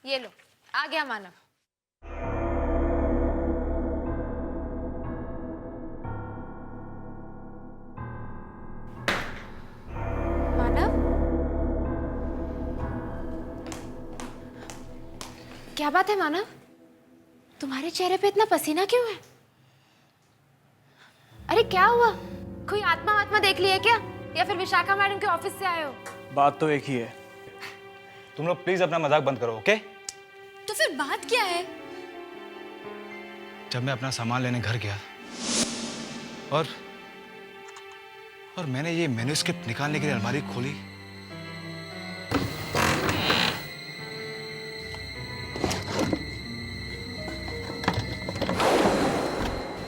ये लो, आ गया मानव। मानव, क्या बात है मानव? तुम्हारे चेहरे पे इतना पसीना क्यों है? अरे क्या हुआ? कोई आत्मा देख ली है क्या? या फिर विशाखा मैडम के ऑफिस से आए हो? बात तो एक ही है। तुम लोग प्लीज अपना मजाक बंद करो, ओके? तो फिर बात क्या है? जब मैं अपना सामान लेने घर गया और मैंने ये मैन्युस्क्रिप्ट निकालने के लिए अलमारी खोली,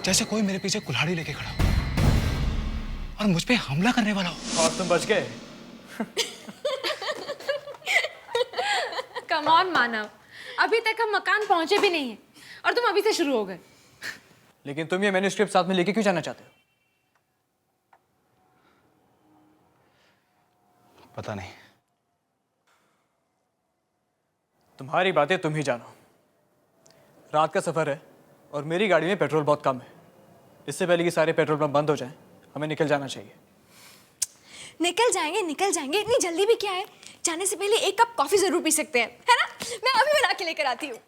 जैसे कोई मेरे पीछे कुल्हाड़ी लेके खड़ा हो और मुझ पे हमला करने वाला हो। और तुम बच गए। कम ऑन मानव, अभी तक हम मकान पहुंचे भी नहीं हैं और तुम अभी से शुरू हो गए। लेकिन तुम ये मैन्युस्क्रिप्ट साथ में लेके क्यों जाना चाहते हो? पता नहीं। तुम्हारी बातें तुम ही जानो। रात का सफर है और मेरी गाड़ी में पेट्रोल बहुत कम है। इससे पहले कि सारे पेट्रोल पंप बंद हो जाएं, हमें निकल जाना चाहिए। निकल जाएंगे, इतनी जल्दी भी क्या है? जाने से पहले एक कप कॉफी जरूर पी सकते हैं, है ना? मैं अभी बना के लेकर आती हूँ।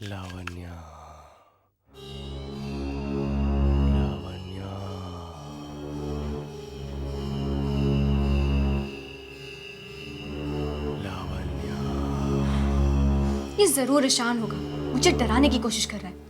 लावण्या, ये जरूर ईशान होगा, मुझे डराने की कोशिश कर रहा है।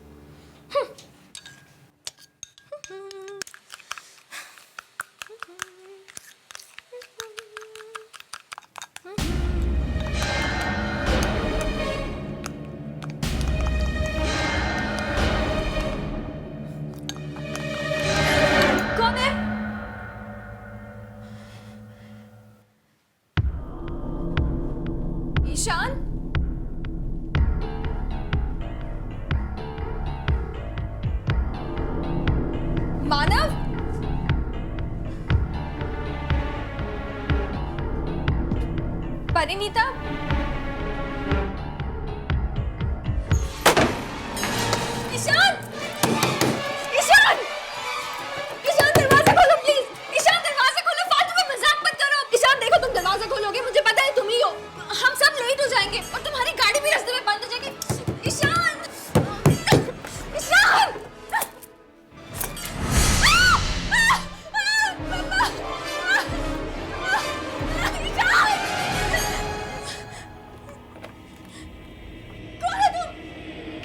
कौन है? ईशान? मानव? परिणीता? ईशान! ईशान! ईशान दरवाजा खोलो प्लीज! ईशान दरवाजा खोलो, फालतू में मजाक मत करो! ईशान देखो तुम दरवाजा खोलोगे मुझे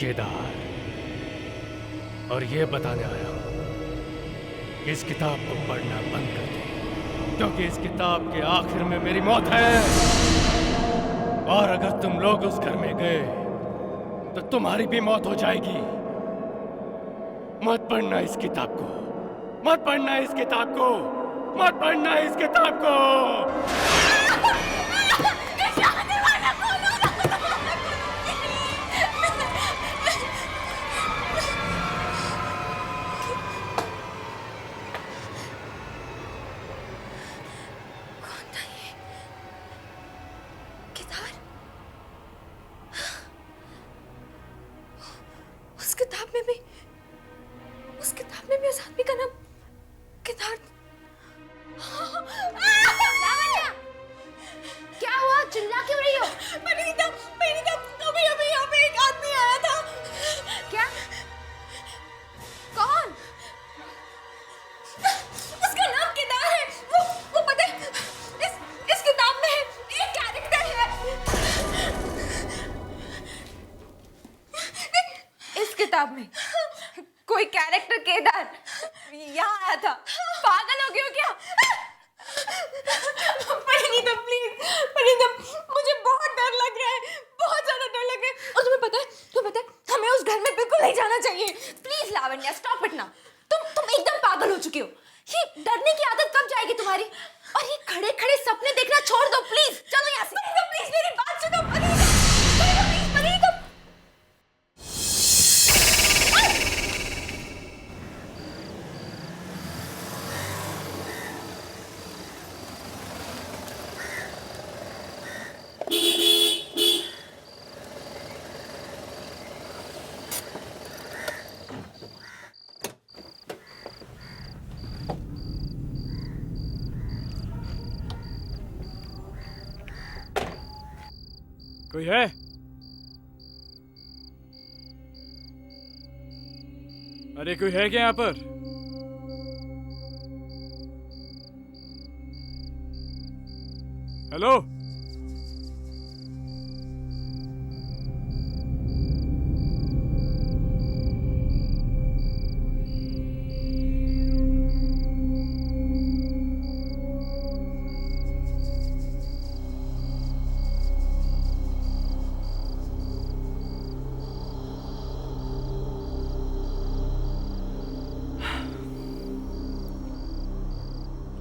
केदार, और ये बताने आया हूं कि इस किताब को पढ़ना बंद कर दे, क्योंकि इस किताब के आखिर में मेरी मौत है। और अगर तुम लोग उस घर में गए तो तुम्हारी भी मौत हो जाएगी। मत पढ़ना इस किताब को, मत पढ़ना इस किताब को, मत पढ़ना इस किताब को। उस किताब में भी उस आदमी का नाम केदार। क्या हुआ? चिल्ला क्यों रही हो? पनीता, अभी यहाँ पे एक आदमी आया था। क्या? कौन? उसका नाम केदार है। वो पता है, इस किताब में एक कैरेक्टर है। इस किताब में कोई कैरेक्टर केदार यहाँ आया था। पागल हो गए हो क्या? परिणीता प्लीज, परिणीता मुझे बहुत डर लग रहा है, बहुत ज्यादा डर लग रहा है। और तुम्हें पता है हमें उस घर में बिल्कुल नहीं जाना चाहिए। प्लीज लावण्या स्टॉप इट ना। तुम एकदम पागल हो चुकी हो। ये डरने की आदत कब जाएगी तुम्हारी? और ये खड़े खड़े सपने देखना छोड़ दो प्लीज। चलो यहाँ से। प्लीज मेरी बात सुनो। परिणीता कोई है? अरे कोई है क्या यहाँ पर? हेलो?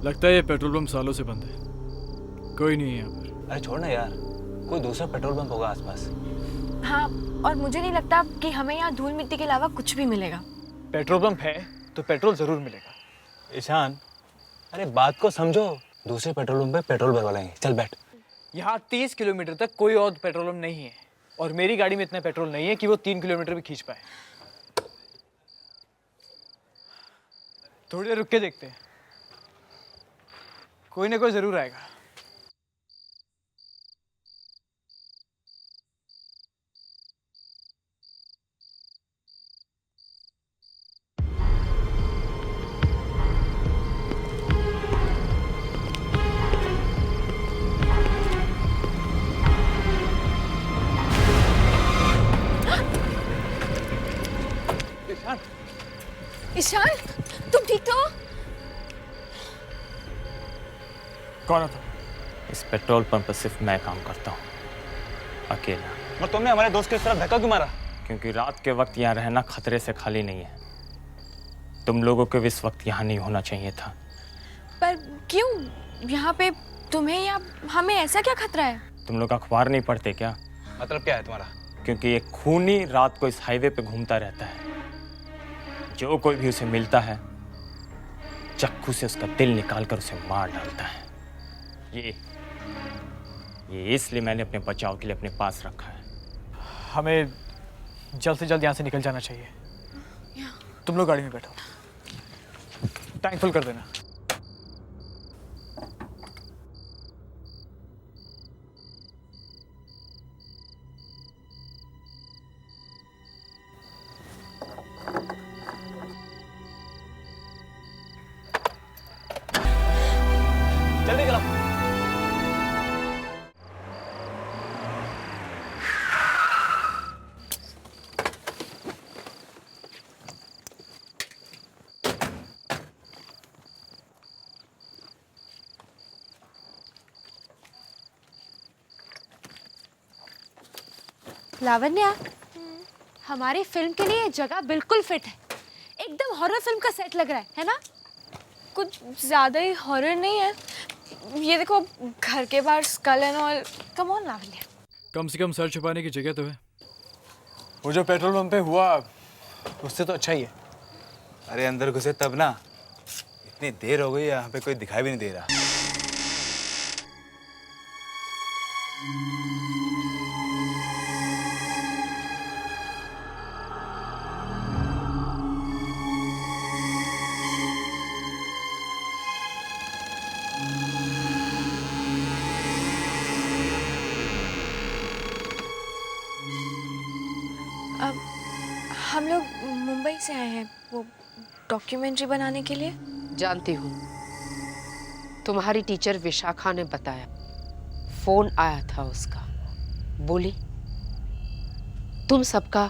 लगता है ये पेट्रोल पंप सालों से बंद है। कोई नहीं है यहाँ पर। अरे छोड़ ना यार, कोई दूसरा पेट्रोल पंप होगा आसपास। हाँ, और मुझे नहीं लगता कि हमें यहाँ धूल मिट्टी के अलावा कुछ भी मिलेगा। पेट्रोल पंप है तो पेट्रोल जरूर मिलेगा। ईशान, अरे बात को समझो। दूसरे पेट्रोल पंप पे पेट्रोल भरवा लेंगे। चल बैठ। यहाँ 30 किलोमीटर तक कोई और पेट्रोल पंप नहीं है, और मेरी गाड़ी में इतना पेट्रोल नहीं है कि वो 3 किलोमीटर भी खींच पाए। थोड़ी देर रुक के देखते हैं, कोई ना कोई जरूर आएगा। ईशान, तुम ठीक तो हो? कौन था? इस पेट्रोल पंप पर सिर्फ मैं काम करता हूँ, अकेला। और तुमने हमारे दोस्त की तरफ धक्का क्यों मारा? क्योंकि रात के वक्त यहाँ रहना खतरे से खाली नहीं है। तुम लोगों को भी इस वक्त यहाँ नहीं होना चाहिए था। पर क्यों? यहाँ पे तुम्हें या हमें ऐसा क्या खतरा है? तुम लोग अखबार नहीं पढ़ते क्या? मतलब क्या है तुम्हारा? क्योंकि एक खूनी रात को इस हाईवे पे घूमता रहता है। जो कोई भी उसे मिलता है चाकू से उसका दिल निकालकर उसे मार डालता है। ये इसलिए मैंने अपने बचाव के लिए अपने पास रखा है। हमें जल्द से जल्द यहाँ से निकल जाना चाहिए। तुम लोग गाड़ी में बैठो, टैंक फुल कर देना। जल्दी करो। लावण्या, हमारी फिल्म के लिए ये जगह बिल्कुल फिट है। एकदम हॉरर फिल्म का सेट लग रहा है ना? कुछ ज्यादा ही हॉरर नहीं है। ये देखो, घर के बाहर school and all. Come on Lavanya. कम से कम सर छुपाने की जगह तो है। वो जो पेट्रोल पंप पे हुआ उससे तो अच्छा ही है। अरे अंदर घुसे तब ना, इतनी देर हो गई यहाँ पे कोई दिखाई भी नहीं दे रहा। अब हम लोग मुंबई से आए हैं वो डॉक्यूमेंट्री बनाने के लिए। जानती हूँ, तुम्हारी टीचर विशाखा ने बताया, फोन आया था उसका। बोली तुम सबका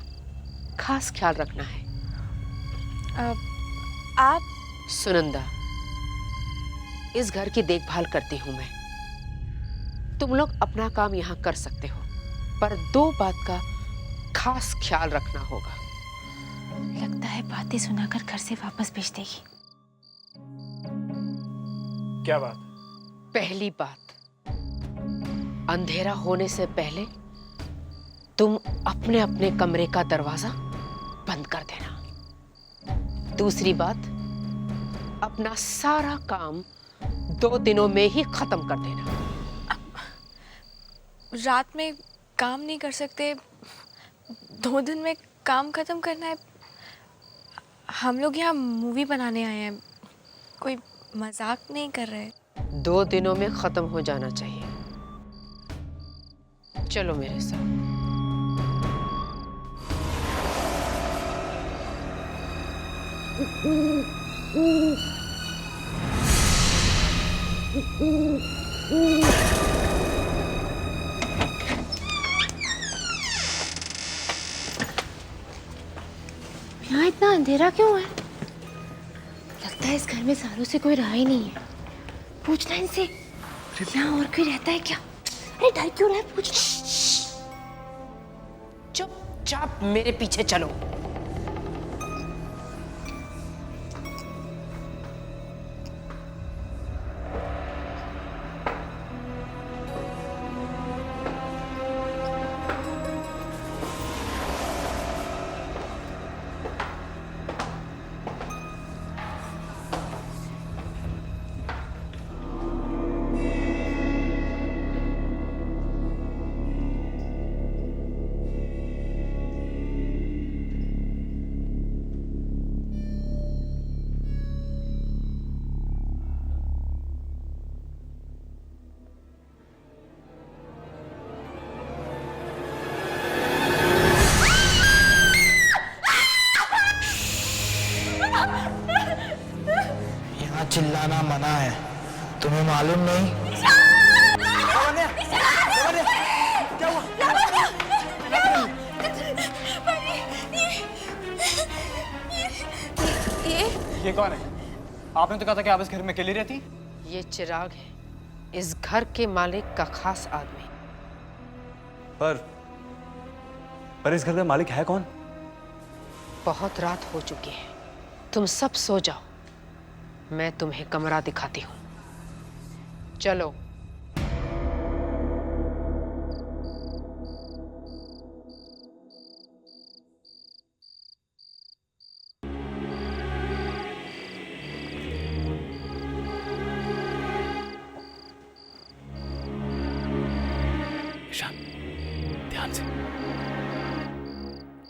खास ख्याल रखना है। आप? सुनंदा, इस घर की देखभाल करती हूँ मैं। तुम लोग अपना काम यहाँ कर सकते हो, पर 2 बात का खास ख्याल रखना होगा। लगता है बातें सुनाकर घर से वापस भेज देगी। क्या बात? पहली बात, अंधेरा होने से पहले तुम अपने अपने कमरे का दरवाजा बंद कर देना। दूसरी बात, अपना सारा काम 2 दिनों में ही खत्म कर देना। रात में काम नहीं कर सकते, 2 दिन में काम खत्म करना है। हम लोग यहाँ मूवी बनाने आए हैं, कोई मजाक नहीं कर रहे। 2 दिनों में खत्म हो जाना चाहिए। चलो मेरे साथ। यहाँ इतना अंधेरा क्यों है? लगता है इस घर में सालों से कोई रहा ही नहीं है। पूछना इनसे, यहाँ और कोई रहता है क्या? अरे डर क्यों रहा है? पूछ। चुपचाप मेरे पीछे चलो। चिल्लाना मना है, तुम्हें मालूम नहीं? ये कौन है? आपने तो कहा था कि आप इस घर में अकेली रहती। ये चिराग है, इस घर के मालिक का खास आदमी। पर इस घर का मालिक है कौन? बहुत रात हो चुकी है, तुम सब सो जाओ। मैं तुम्हें कमरा दिखाती हूँ। चलो। ईशान, ध्यान से,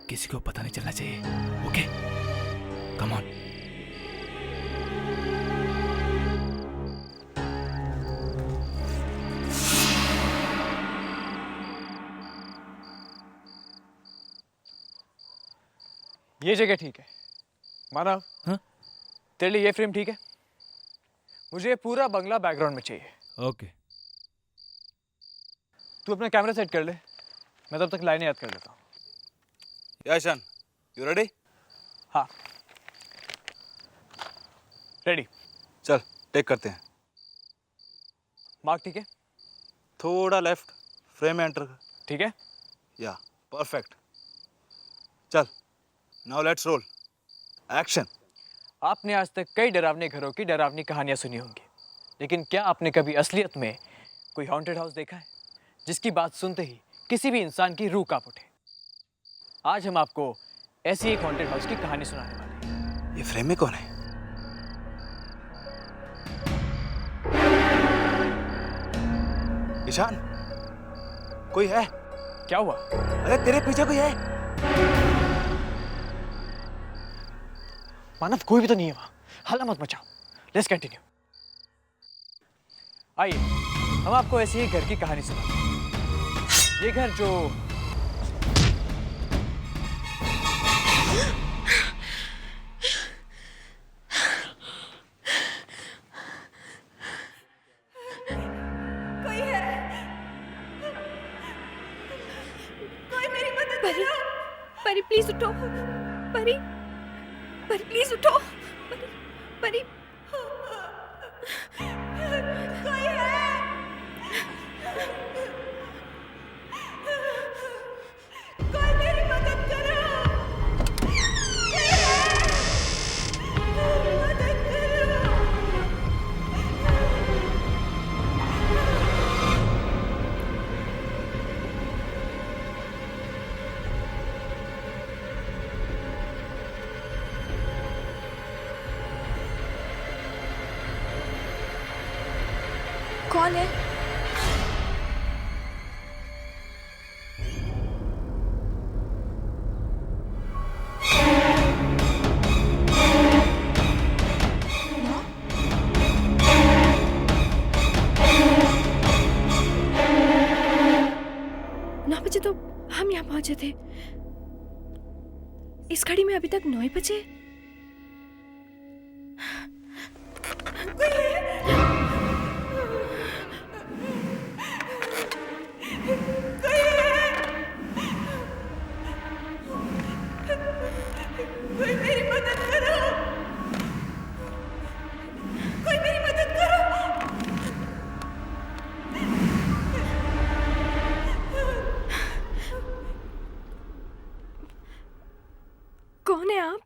किसी को पता नहीं चलना चाहिए। Okay, come on. ये जगह ठीक है मानव। हाँ? तेरे लिए ये फ्रेम ठीक है? मुझे पूरा बंगला बैकग्राउंड में चाहिए। ओके। तू अपना कैमरा सेट कर ले, मैं तब तक लाइनें याद कर लेता हूँ। Ishan, you ready? हाँ रेडी। चल टेक करते हैं। मार्क ठीक है? थोड़ा लेफ्ट, फ्रेम में एंटर कर। ठीक है? या परफेक्ट। चल, नाउ लेट्स रोल। एक्शन। आपने आज तक कई डरावने घरों की डरावनी कहानियां सुनी होंगी, लेकिन क्या आपने कभी असलियत में कोई हॉन्टेड हाउस देखा है जिसकी बात सुनते ही किसी भी इंसान की रूह कांप उठे? आज हम आपको ऐसी एक हॉन्टेड हाउस की कहानी सुनाने वाले हैं। ये फ्रेम में कौन है? ईशान, कोई है? क्या हुआ? अरे तेरे पीछे कोई है? मानव, कोई भी तो नहीं है वहां। हल्ला मत मचाओ। Let's continue. आइए, हम आपको ऐसी ही घर की कहानी सुनाते हैं। ये घर जो कोई है? कोई मेरी मदद करो। परी प्लीज उठो। परी परी प्लीज उठो। परी कोई है? कोई मेरी मदद करो। कोई है? मदद करो। कौन है? नौ बजे तो हम यहाँ पहुंचे थे। इस घड़ी में अभी तक 9 बजे। कोई मेरी मदद करो। कोई मेरी मदद करो। कौन है आप?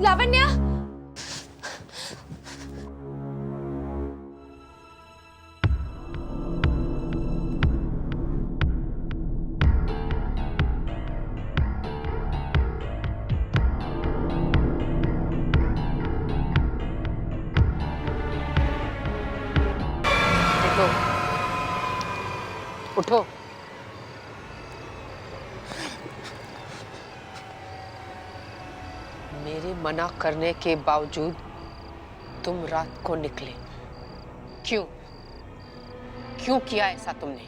लावण्या, उठो। मेरे मना करने के बावजूद तुम रात को निकले। क्यों? क्यों किया ऐसा तुमने?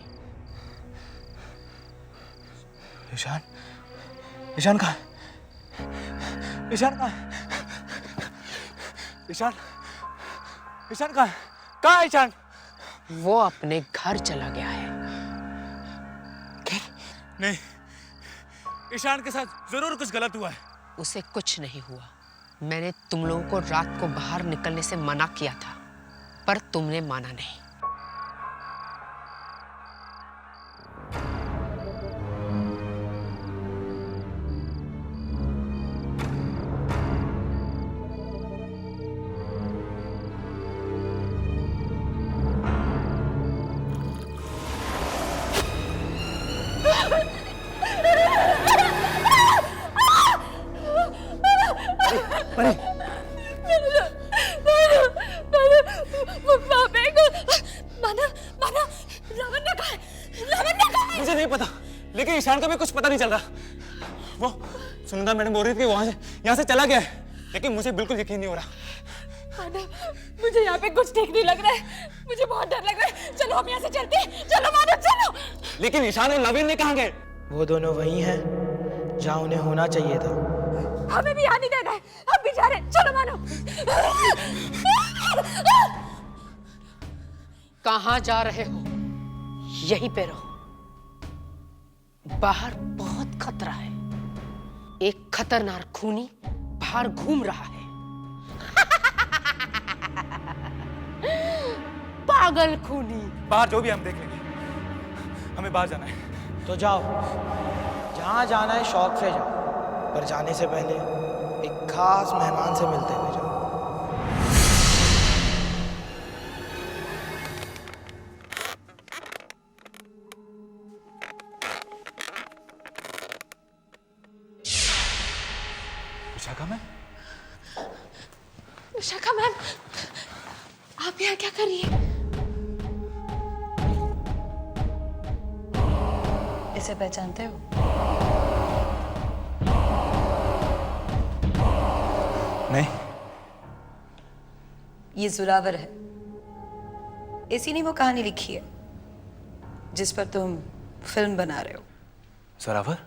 ईशान, ईशान कहाँ है? ईशान कहाँ है? ईशान, ईशान कहाँ है? कहाँ है ईशान? वो अपने घर चला गया है। नहीं, ईशान के साथ जरूर कुछ गलत हुआ है। उसे कुछ नहीं हुआ। मैंने तुम लोगों को रात को बाहर निकलने से मना किया था, पर तुमने माना नहीं। मानव मानव लावण्य कहाँ है? लावण्य कहाँ है? मुझे नहीं पता, लेकिन ईशान का भी कुछ पता नहीं चल रहा। वो सुनंदा मैडम बोल रही थी कि यहाँ से चला गया है, लेकिन मुझे बिल्कुल यकीन नहीं हो रहा। मानव, मुझे यहाँ पे कुछ ठीक नहीं लग रहा है, मुझे बहुत डर लग रहा है। चलो हम यहाँ से चलते हैं, चलो मानव चलो। लेकिन ईशान और नवीन ने कहाँ गए? वो दोनों वहीं हैं जहाँ उन्हें होना चाहिए था। हमें भी यहाँ नहीं देना है, हम भी जा रहे हैं, चलो मानव। कहाँ जा रहे हो? यहीं पे रहो। बाहर बहुत खतरा है। एक खतरनाक खूनी बाहर घूम रहा है। पागल खूनी। बाहर जो भी हम देख लेंगे, हमें बाहर जाना है। तो जाओ, जहाँ जाना है शौक से जाओ, पर जाने से पहले एक खास मेहमान से मिलते हुए जाओ। विशाखा मैम, विशाखा मैम, आप यहाँ क्या कर रही हैं? इसे पहचानते हो? नहीं। ये जोरावर है। इसी ने वो कहानी लिखी है जिस पर तुम फिल्म बना रहे हो। जोरावर?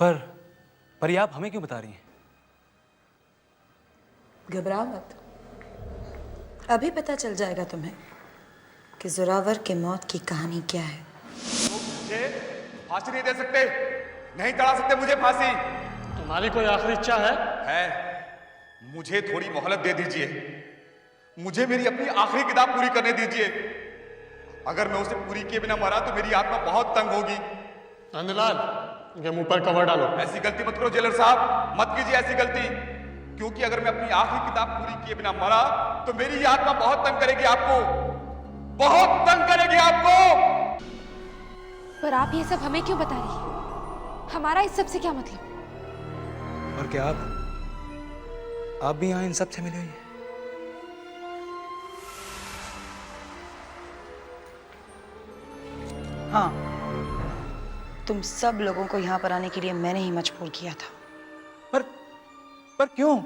पर ये आप हमें क्यों बता रही हैं? घबराओ मत, अभी पता चल जाएगा तुम्हें कि जोरावर के मौत की कहानी क्या है। मुझे फांसी नहीं दे सकते, नहीं चढ़ा सकते मुझे फांसी। तुम्हारी कोई आखिरी इच्छा है? मुझे थोड़ी मोहलत दे दीजिए, मुझे मेरी अपनी आखिरी किताब पूरी करने दीजिए। अगर मैं उसे पूरी किए बिना मरा तो मेरी आत्मा बहुत तंग होगी। नंदलाल, इनके मुंह पर कवर डालो। ऐसी गलती मत करो जेलर साहब, मत कीजिए ऐसी गलती, क्योंकि अगर मैं अपनी आखिरी किताब पूरी किए बिना मरा तो मेरी ये आत्मा बहुत तंग करेगी आपको, बहुत तंग करेगी आपको। पर आप ये सब हमें क्यों बता रही हैं? हमारा इस सब से क्या मतलब? और क्या आप भी यहाँ इन सब से मिले हुई हैं? हाँ, तुम सब लोगों को यहाँ पर आने के लिए मैंने ही मजबूर किया था। पर क्यों?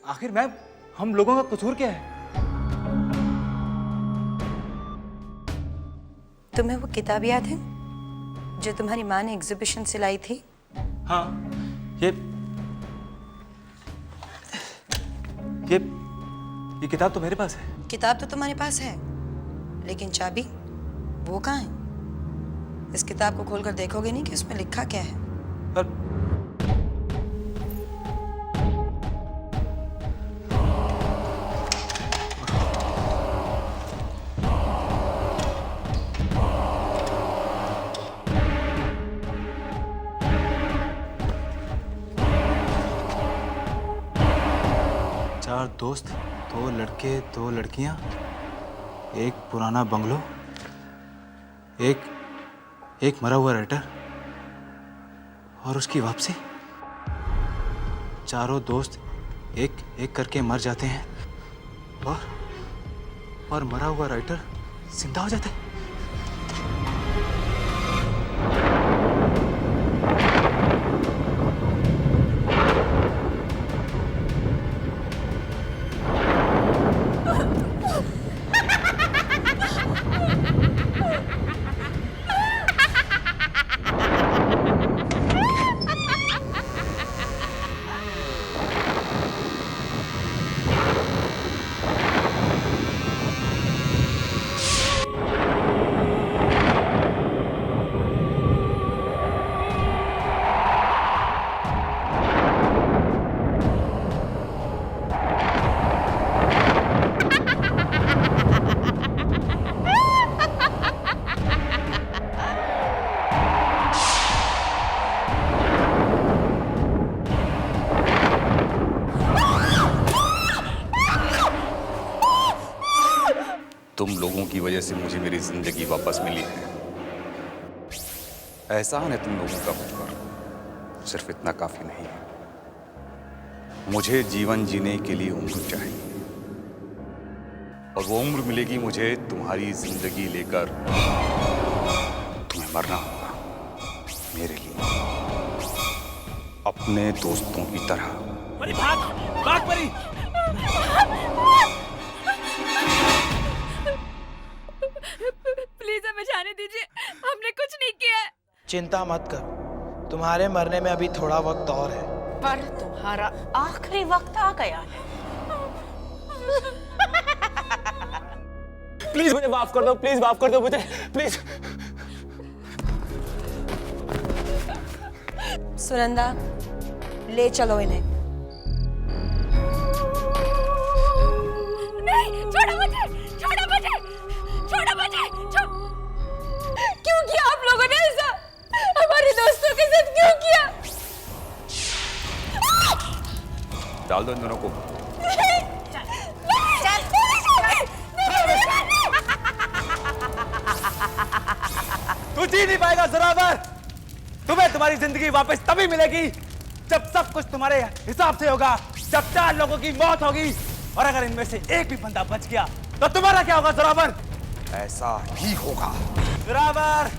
आखिर मैम, हम लोगों का कसूर क्या है? तुम्हें वो किताब याद है जो तुम्हारी माँ ने एग्जीबिशन से लाई थी? हाँ, ये किताब तो मेरे पास है। किताब तो तुम्हारे पास है, लेकिन चाबी वो कहाँ है? इस किताब को खोलकर देखोगे नहीं कि उसमें लिखा क्या है? चार दोस्त, 2 लड़के 2 लड़कियां, एक पुराना बंगलो, एक मरा हुआ राइटर और उसकी वापसी। चारों दोस्त एक एक करके मर जाते हैं और मरा हुआ राइटर जिंदा हो जाता है। तुम लोगों की वजह से मुझे मेरी जिंदगी वापस मिली है। एहसान है तुम लोगों का मुझ पर, सिर्फ इतना काफी नहीं है। मुझे जीवन जीने के लिए उम्र चाहिए और वो उम्र मिलेगी मुझे तुम्हारी जिंदगी लेकर। तुम्हें मरना होगा मेरे लिए, अपने दोस्तों की तरह। परी भाग, भाग परी। प्लीज हमें जाने दीजिए, हमने कुछ नहीं किया है। चिंता मत करो, तुम्हारे मरने में अभी थोड़ा वक्त और है। पर तुम्हारा आखिरी वक्त आ गया है। प्लीज मुझे माफ कर दो, प्लीज माफ कर दो मुझे, प्लीज। सुनंदा, ले चलो इन्हें। नहीं, छोड़ो मुझे, छोड़ो मुझे, छोड़ो मुझे, क्यों किया आप लोगों ने ऐसा? हमारे दोस्तों के साथ क्यों किया? डाल दो इन दोनों को। तू जी नहीं पाएगा जोरावर। तुम्हें तुम्हारी जिंदगी वापस तभी मिलेगी जब सब कुछ तुम्हारे हिसाब से होगा, जब 4 लोगों की मौत होगी, और अगर इनमें से एक भी बंदा बच गया तो तुम्हारा क्या होगा जोरावर? ऐसा ही होगा जोरावर,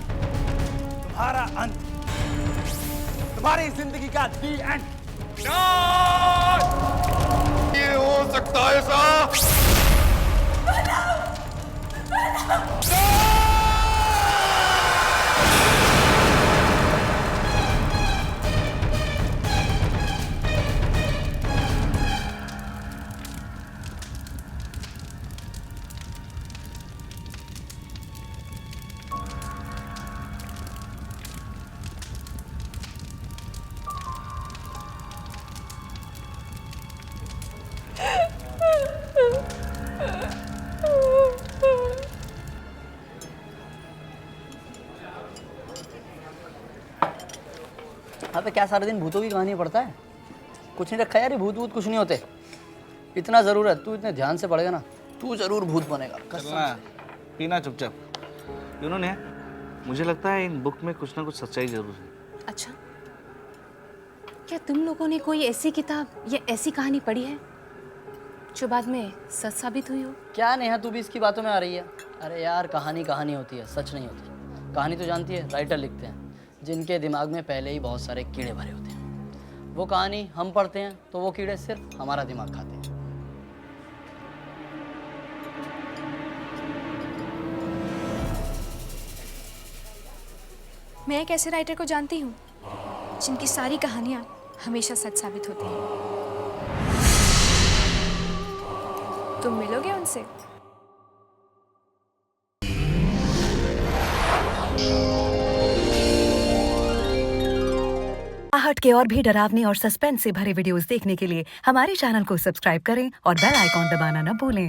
तुम्हारा अंत, तुम्हारी जिंदगी का दी एंड। ये हो सकता है साहब। हाँ तो क्या सारा दिन भूतों की कहानी पढ़ता है? कुछ नहीं रखा यार, ये भूत वूत कुछ नहीं होते। इतना ज़रूर है, तू इतने ध्यान से पढ़ेगा ना, तू ज़रूर भूत बनेगा। चलना, पीना चुपचाप। उन्होंने, मुझे लगता है इन बुक में कुछ ना कुछ सच्चाई जरूर है। अच्छा, क्या तुम लोगों ने कोई ऐसी किताब या ऐसी कहानी पढ़ी है जो बाद में सच साबित हुई हो? क्या नेहा, तू भी इसकी बातों में आ रही है? अरे यार, कहानी कहानी होती है, सच नहीं होती। कहानी तो जानती है, राइटर लिखते हैं जिनके दिमाग में पहले ही बहुत सारे कीड़े भरे होते हैं। वो कहानी हम पढ़ते हैं तो वो कीड़े सिर्फ हमारा दिमाग खाते हैं। मैं एक ऐसे राइटर को जानती हूँ जिनकी सारी कहानियाँ हमेशा सच साबित होती हैं। तुम मिलोगे उनसे? आहट के और भी डरावनी और सस्पेंस से भरे वीडियोस देखने के लिए हमारे चैनल को सब्सक्राइब करें और बेल आइकॉन दबाना न भूलें।